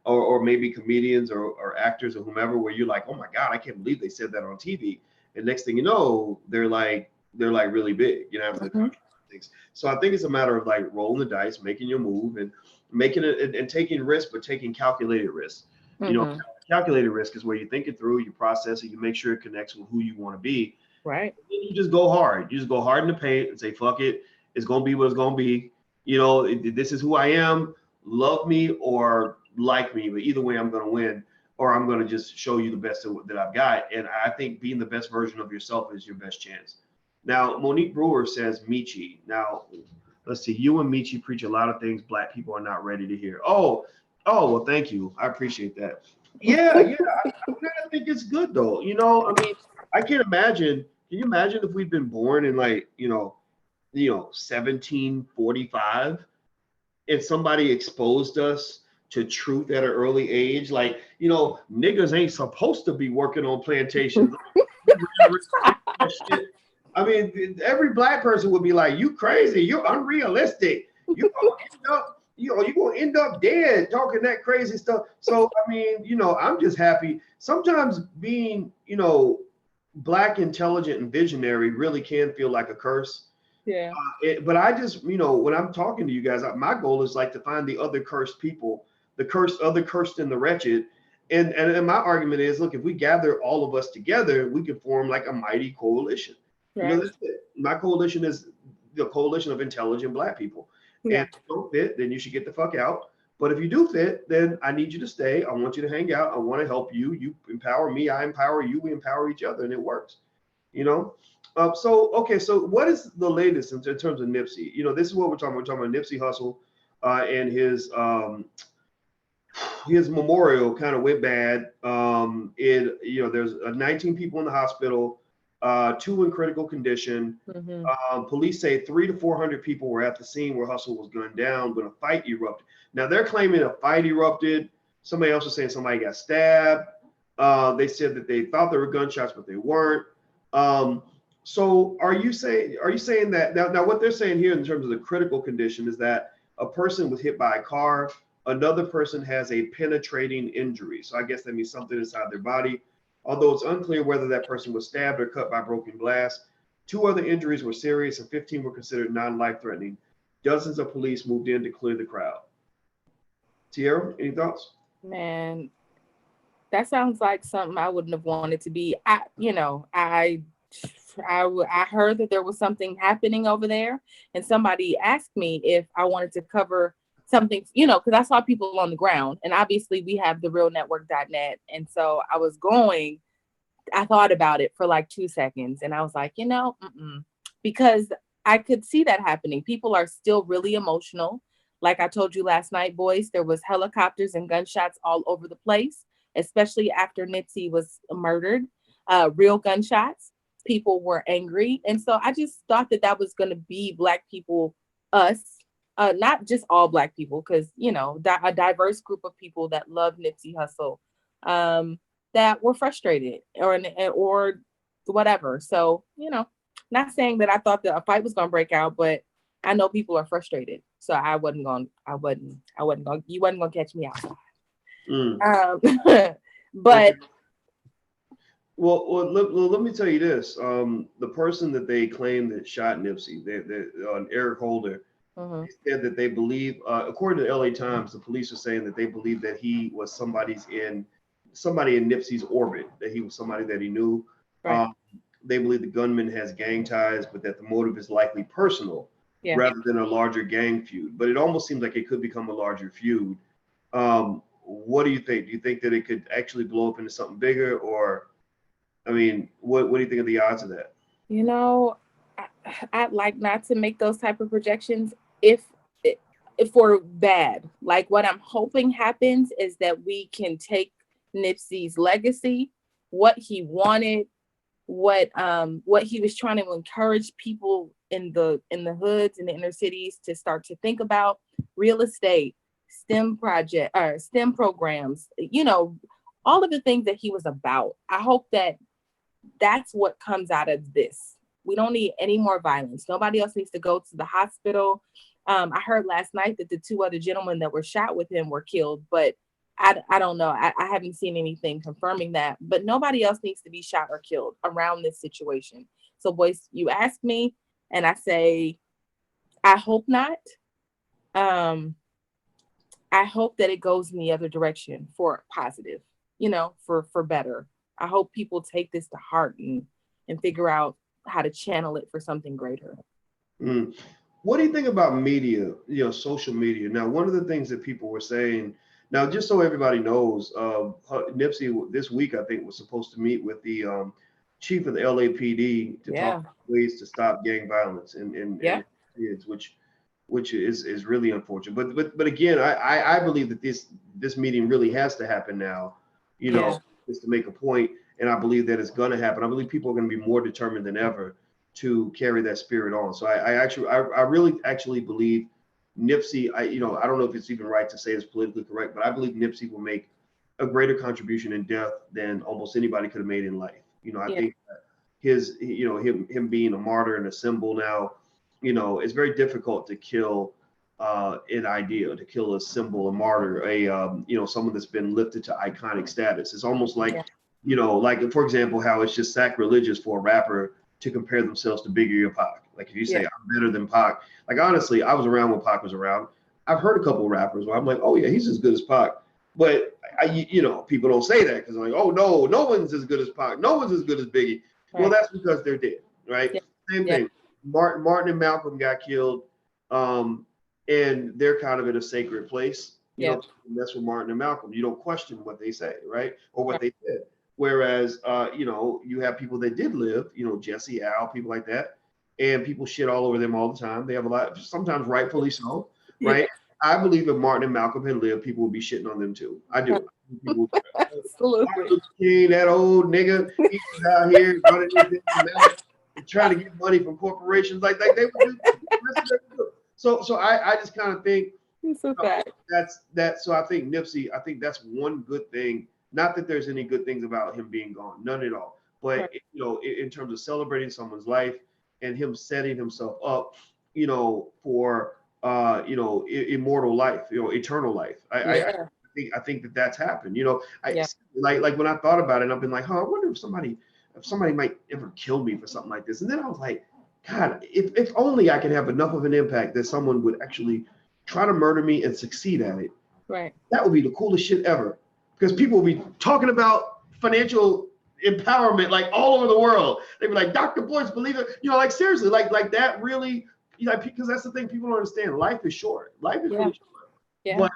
or maybe comedians or actors or whomever, where you're like, oh my God, I can't believe they said that on TV. And next thing you know, they're like really big, after the country. Things. So I think it's a matter of like rolling the dice, making your move, and making it and taking risks, but taking calculated risks. Calculated risk is where you think it through, you process it, you make sure it connects with who you want to be. Right. And you just go hard. You just go hard in the paint and say, fuck it. It's going to be what it's going to be. This is who I am. Love me or like me, but either way, I'm going to win, or I'm going to just show you the best that I've got. And I think being the best version of yourself is your best chance. Now, Monique Brewer says Michi. Now, let's see. You and Michi preach a lot of things Black people are not ready to hear. Oh, well, thank you. I appreciate that. Yeah. I kind of think it's good, though. I mean, I can't imagine. Can you imagine if we'd been born in 1745, and somebody exposed us to truth at an early age? Like, niggas ain't supposed to be working on plantations. I mean, every Black person would be like, "You crazy? You're unrealistic. You're gonna end up dead talking that crazy stuff." So I mean, I'm just happy. Sometimes being, Black, intelligent, and visionary really can feel like a curse. Yeah. But I just, when I'm talking to you guys, my goal is like to find the other cursed people, other cursed and the wretched. And my argument is, look, if we gather all of us together, we can form like a mighty coalition. Right. That's it. My coalition is the coalition of intelligent Black people. Yeah. And if you don't fit, then you should get the fuck out. But if you do fit, then I need you to stay. I want you to hang out. I want to help you. You empower me. I empower you. We empower each other, and it works. So what is the latest in terms of Nipsey? This is what we're talking about. We're talking about Nipsey Hussle, and his memorial kind of went bad. There's 19 people in the hospital, 2 in critical condition. Police say 300 to 400 people were at the scene where Hussle was gunned down when a fight erupted. Now they're claiming a fight erupted. Somebody else was saying somebody got stabbed. They said that they thought there were gunshots, but they weren't. So are you saying that now what they're saying here in terms of the critical condition is that a person was hit by a car, another person has a penetrating injury. So I guess that means something inside their body. Although it's unclear whether that person was stabbed or cut by broken glass. 2 other injuries were serious and 15 were considered non-life-threatening. Dozens of police moved in to clear the crowd. Tierra, any thoughts? Man, That sounds like something I wouldn't have wanted to be. I heard that there was something happening over there, and somebody asked me if I wanted to cover something, because I saw people on the ground, and obviously we have the realnetwork.net, and so I thought about it for like 2 seconds, and I was like, because I could see that happening. People are still really emotional. Like I told you last night, boys, there was helicopters and gunshots all over the place, especially after Nipsey was murdered. Real gunshots. People were angry, and so I just thought that that was going to be Black people, us, not just all Black people, because a diverse group of people that love Nipsey Hussle. That were frustrated or whatever. So, not saying that I thought that a fight was going to break out, but I know people are frustrated. So you wasn't going to catch me outside. But let me tell you this. The person that they claim that shot Nipsey, Eric Holder, they said that they believe, according to the LA Times, the police are saying that they believe that he was somebody in Nipsey's orbit, that he was somebody that he knew. Right. They believe the gunman has gang ties, but that the motive is likely personal rather than a larger gang feud. But it almost seems like it could become a larger feud. What do you think? Do you think that it could actually blow up into something bigger? Or, I mean, what do you think of the odds of that? I'd like not to make those type of projections if for bad. Like what I'm hoping happens is that we can take Nipsey's legacy, what he wanted, what he was trying to encourage people in the hoods and the inner cities to start to think about: real estate, STEM programs, all of the things that he was about. I hope that that's what comes out of this. We don't need any more violence. Nobody else needs to go to the hospital. I heard last night that the 2 other gentlemen that were shot with him were killed, but I don't know. I haven't seen anything confirming that, but nobody else needs to be shot or killed around this situation. So, boys, you ask me, and I say, I hope not. I hope that it goes in the other direction for positive, for better. I hope people take this to heart and figure out how to channel it for something greater. What do you think about media, social media? Now, one of the things that people were saying, now, just so everybody knows, Nipsey this week, I think, was supposed to meet with the chief of the LAPD to talk about ways to stop gang violence and kids, which is really unfortunate. But again, I believe that this meeting really has to happen now, just to make a point, and I believe that it's going to happen. I believe people are going to be more determined than ever to carry that spirit on. So I really actually believe Nipsey, I don't know if it's even right to say it's politically correct, but I believe Nipsey will make a greater contribution in death than almost anybody could have made in life. I think that him being a martyr and a symbol now, it's very difficult to kill an idea, to kill a symbol, a martyr, someone that's been lifted to iconic status. It's almost like, like, for example, how it's just sacrilegious for a rapper to compare themselves to Biggie or Pac. Like if you say I'm better than Pac, like honestly, I was around when Pac was around. I've heard a couple of rappers where I'm like, oh yeah, he's as good as Pac. But people don't say that because they're like, oh no one's as good as Pac, no one's as good as Biggie. Right. Well, that's because they're dead, right? Yeah. Same thing. Martin and Malcolm got killed, and they're kind of in a sacred place. You know, that's with Martin and Malcolm. You don't question what they say, right? Or what they said. Whereas, you have people that did live, Jesse, Al, people like that, and people shit all over them all the time. They have a lot, sometimes rightfully so, right? I believe if Martin and Malcolm had lived, people would be shitting on them too. I do. People, Absolutely. King, that old nigga, he's out here running this and trying to get money from corporations like they would do. So I just kind of think that's that. So I think Nipsey, I think that's one good thing. Not that there's any good things about him being gone, none at all. But in terms of celebrating someone's life and him setting himself up, for immortal life, eternal life. I think that that's happened. Like when I thought about it, I've been like, I wonder if somebody might ever kill me for something like this. And then I was like, God, if only I could have enough of an impact that someone would actually try to murder me and succeed at it. Right. That would be the coolest shit ever. because people will be talking about financial empowerment like all over the world. They'd be like, Dr. Boyce, believe it. You know, like seriously, like that really, you know, because that's the thing people don't understand. Life is short. Life is really short. Yeah. But,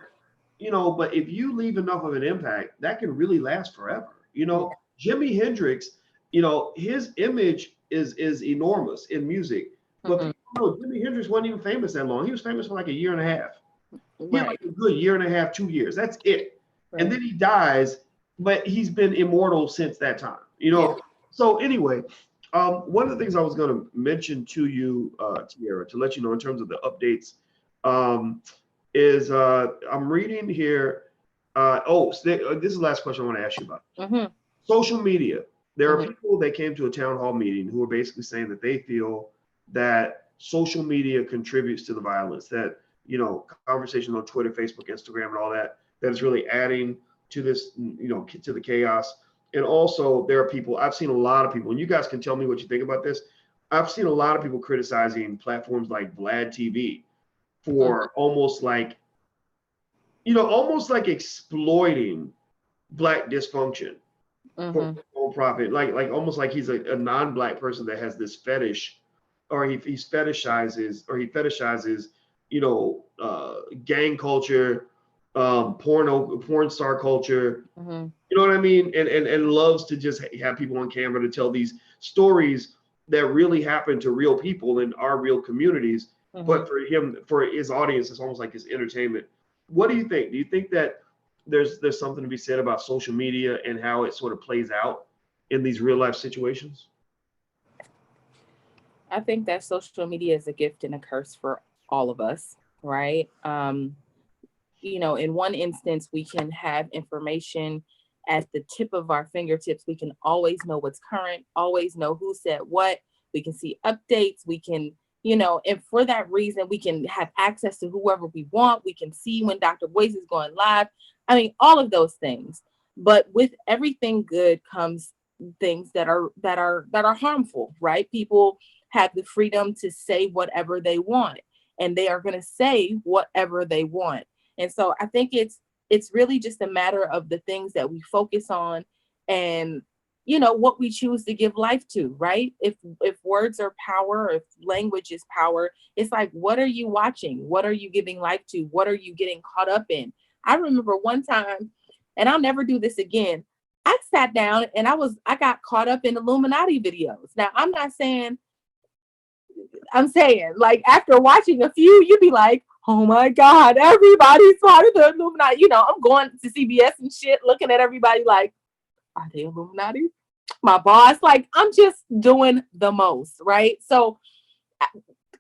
you know, but if you leave enough of an impact, that can really last forever. You know, Jimi Hendrix, you know, his image is enormous in music. But people know Jimi Hendrix wasn't even famous that long. He was famous for like a year and a half. He had like a good year and a half, 2 years. That's it. And then he dies, but he's been immortal since that time. You know. So anyway, one of the things I was going to mention to you, Tiara, to let you know in terms of the updates, is I'm reading here. So this is the last question I want to ask you about. Social media. There are people that came to a town hall meeting who are basically saying that they feel that social media contributes to the violence, that, you know, conversations on Twitter, Facebook, Instagram, and all that, that is really adding to this, you know, to the chaos. And also there are people, I've seen a lot of people, and you guys can tell me what you think about this. I've seen a lot of people criticizing platforms like Vlad TV for almost like, you know, almost like exploiting Black dysfunction for own profit, like almost like he's a non-Black person that has this fetish, or he fetishizes, you know, gang culture, porn star culture, you know what I mean, and loves to just have people on camera to tell these stories that really happen to real people in our real communities. But for his audience, it's almost like his entertainment. What do you think? Do you think that there's something to be said about social media and how it sort of plays out in these real life situations? I think that social media is a gift and a curse for all of us, right? You know, in one instance, we can have information at the tip of our fingertips. We can always know what's current, always know who said what. We can see updates. We can, you know, and for that reason, we can have access to whoever we want. We can see when Dr. Boyce is going live. I mean, all of those things. But with everything good comes things that are harmful, right? People have the freedom to say whatever they want, and they are going to say whatever they want. And so I think it's really just a matter of the things that we focus on, and, you know, what we choose to give life to, right? If words are power, if language is power, it's like, what are you watching? What are you giving life to? What are you getting caught up in? I remember one time, and I'll never do this again, I sat down and I got caught up in Illuminati videos. Now, I'm saying, like, after watching a few, you'd be like, oh my God, everybody's part of the Illuminati. You know, I'm going to CBS and shit, looking at everybody like, are they Illuminati? My boss, like, I'm just doing the most, right? So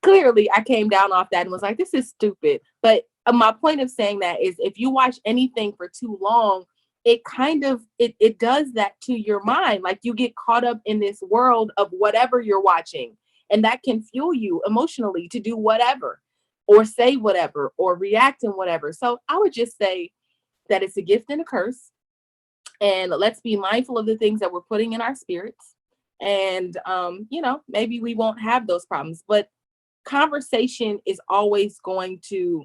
clearly I came down off that and was like, this is stupid. But my point of saying that is, if you watch anything for too long, it kind of, it does that to your mind. Like, you get caught up in this world of whatever you're watching, and that can fuel you emotionally to do whatever, or say whatever, or react in whatever. So I would just say that it's a gift and a curse. And let's be mindful of the things that we're putting in our spirits. And, you know, maybe we won't have those problems. But conversation is always going to,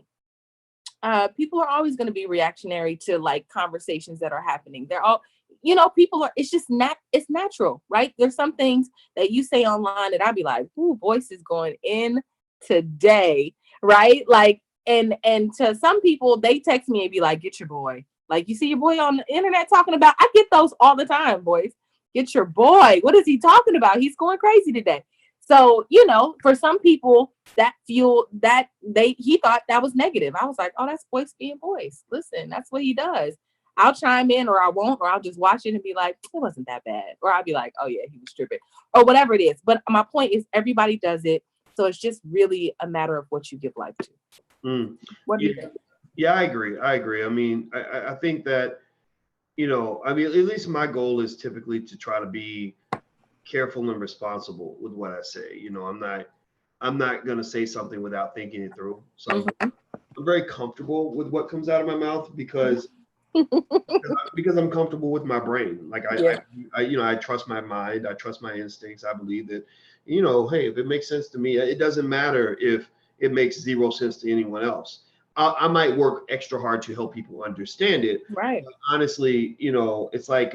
people are always going to be reactionary to, like, conversations that are happening. They're all, you know, people are, it's just it's natural, right? There's some things that you say online that I'd be like, ooh, Boyce is going in today, right? Like, and to some people, they text me and be like, get your boy. Like, you see your boy on the internet talking about, I get those all the time, Boyce. Get your boy. What is he talking about? He's going crazy today. So, you know, for some people, that fueled that he thought that was negative. I was like, oh, that's Boyce being Boyce. Listen, that's what he does. I'll chime in, or I won't, or I'll just watch it and be like, it wasn't that bad. Or I'll be like, oh yeah, he was tripping, or whatever it is. But my point is, everybody does it. So it's just really a matter of what you give life to. What do you think? Yeah, I agree. I mean, I think that, you know, I mean, at least my goal is typically to try to be careful and responsible with what I say. You know, I'm not going to say something without thinking it through. So I'm very comfortable with what comes out of my mouth because I'm comfortable with my brain. Like I you know, I trust my mind. I trust my instincts. I believe that, you know, hey, if it makes sense to me, it doesn't matter if it makes zero sense to anyone else. I might work extra hard to help people understand it. Right. But honestly, you know, it's like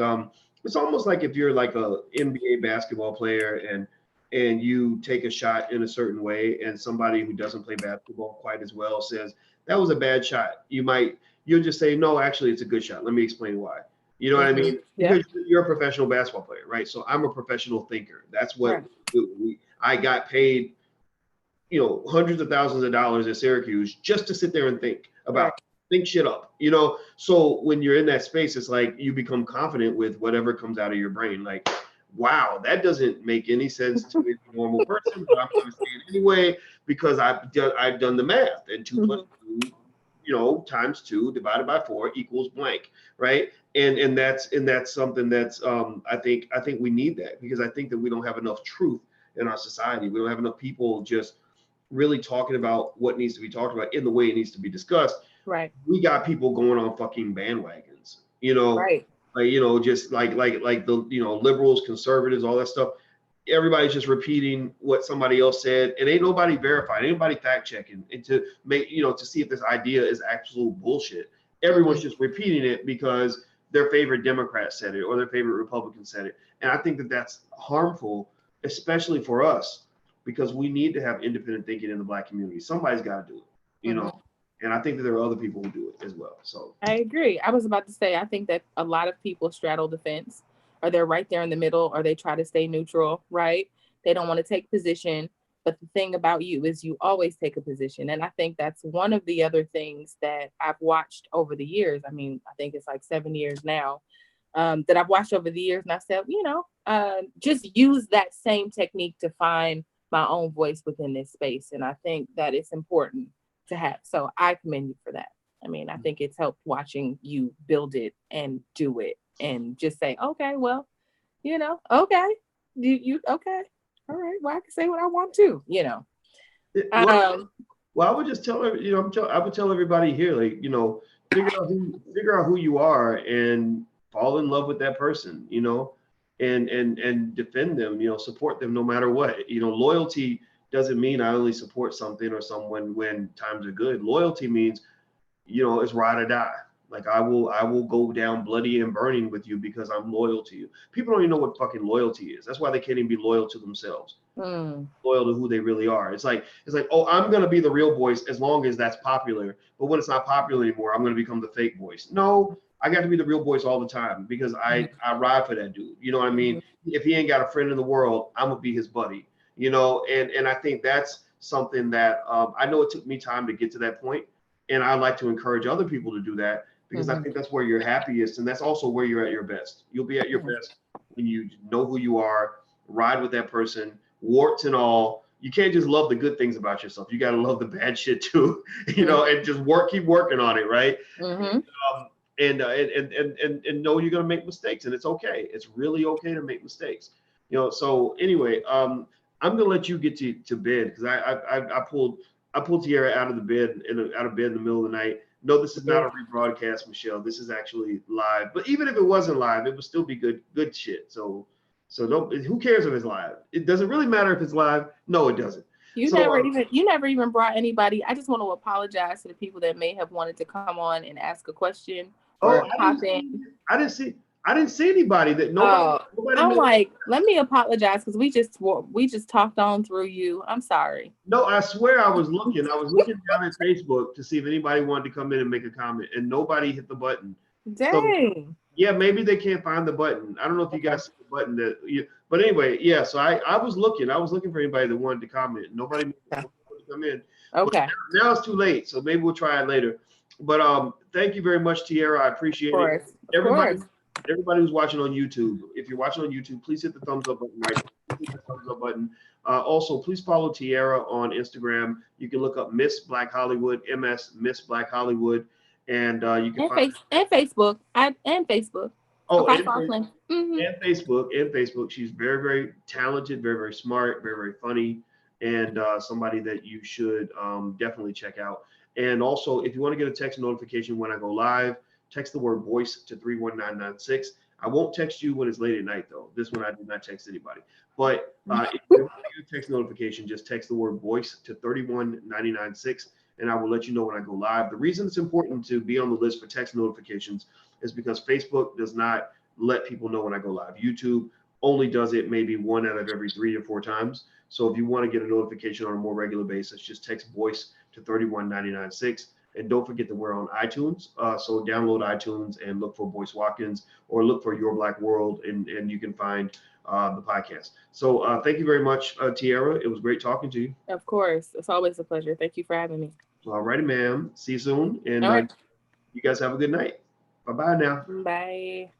it's almost like if you're like a NBA basketball player and you take a shot in a certain way, and somebody who doesn't play basketball quite as well says that was a bad shot. You'll just say, no, actually, it's a good shot. Let me explain why. You know what I mean? Yeah. Because you're a professional basketball player, right? So I'm a professional thinker. That's what Right. I got paid, you know, hundreds of thousands of dollars at Syracuse just to sit there and Right. think shit up, you know? So when you're in that space, it's like you become confident with whatever comes out of your brain. Like, wow, that doesn't make any sense to a normal person, but I'm going to say it anyway because I've done the math, and 2 plus 2, you know, times 2 divided by 4 equals blank, right? And that's something that's I think we need that, because I think that we don't have enough truth in our society. We don't have enough people just really talking about what needs to be talked about in the way it needs to be discussed. Right. We got people going on fucking bandwagons, you know, Right. like, you know, just like the, you know, liberals, conservatives, all that stuff. Everybody's just repeating what somebody else said, and ain't nobody verifying, ain't nobody fact checking, and to make, you know, to see if this idea is absolute bullshit. Everyone's just repeating it because their favorite Democrat said it or their favorite Republican said it, and I think that that's harmful, especially for us, because we need to have independent thinking in the Black community. Somebody's got to do it, you know, and I think that there are other people who do it as well. So I agree. I was about to say, I think that a lot of people straddle the fence, or they're right there in the middle, or they try to stay neutral, right? They don't want to take position. But the thing about you is you always take a position. And I think that's one of the other things that I've watched over the years. I mean, I think it's like 7 years now, that I've watched over the years. And I said, you know, just use that same technique to find my own voice within this space. And I think that it's important to have. So I commend you for that. I mean, I think it's helped watching you build it and do it and just say, okay, well, you know, okay, you okay, all right, well, I can say what I want to, you know. Well, I would just tell her, you know, I would tell everybody here, like, you know, figure out who you are and fall in love with that person, you know, and defend them, you know, support them no matter what. You know, loyalty doesn't mean I only support something or someone when times are good. Loyalty means, you know, it's ride or die. Like I will go down bloody and burning with you because I'm loyal to you. People don't even know what fucking loyalty is. That's why they can't even be loyal to themselves. Loyal to who they really are. It's like, oh, I'm gonna be the real voice as long as that's popular. But when it's not popular anymore, I'm gonna become the fake voice. No, I got to be the real voice all the time because I ride for that dude. You know what I mean? If he ain't got a friend in the world, I'm gonna be his buddy. You know, and I think that's something that I know it took me time to get to that point, and I like to encourage other people to do that because I think that's where you're happiest, and that's also where you're at your best. You'll be at your best when you know who you are, ride with that person, warts and all. You can't just love the good things about yourself. You got to love the bad shit too, you know, and just keep working on it, right? And know you're gonna make mistakes, and it's okay. It's really okay to make mistakes, you know. So anyway, I'm gonna let you get to bed because I pulled Tierra out of the bed in the middle of the night. No, this is not a rebroadcast, Michelle. This is actually live. But even if it wasn't live, it would still be good shit. So no, who cares if it's live? It doesn't really matter if it's live. No, it doesn't. You never even brought anybody. I just want to apologize to the people that may have wanted to come on and ask a question or hop in. I didn't see anybody that nobody. I'm like, let me apologize because we just talked on through you. I'm sorry. No, I swear I was looking down at Facebook to see if anybody wanted to come in and make a comment, and nobody hit the button. Dang. So, yeah, maybe they can't find the button. I don't know if you guys see the button but anyway, yeah. So I was looking for anybody that wanted to comment. Nobody wanted to come in. Okay. But now it's too late, so maybe we'll try it later. But thank you very much, Tierra. I appreciate it. Everybody who's watching on YouTube, if you're watching on YouTube, please hit the thumbs up button right there. Hit the thumbs up button. Also, please follow Tierra on Instagram. You can look up Miss Black Hollywood, Miss Black Hollywood, and you can find Facebook and Facebook. Oh, and Facebook. She's very, very talented, very, very smart, very, very funny, and somebody that you should definitely check out. And also, if you want to get a text notification when I go live, text the word voice to 31996. I won't text you when it's late at night, though. This one I do not text anybody. But if you want to get a text notification, just text the word voice to 31996, and I will let you know when I go live. The reason it's important to be on the list for text notifications is because Facebook does not let people know when I go live. YouTube only does it maybe 1 out of every 3 or 4 times. So if you want to get a notification on a more regular basis, just text voice to 31996. And don't forget that we're on iTunes. So download iTunes and look for Boyce Watkins or look for Your Black World, and you can find the podcast. So thank you very much, Tiara. It was great talking to you. Of course. It's always a pleasure. Thank you for having me. All righty, ma'am. See you soon. And All right. you guys have a good night. Bye-bye now. Bye.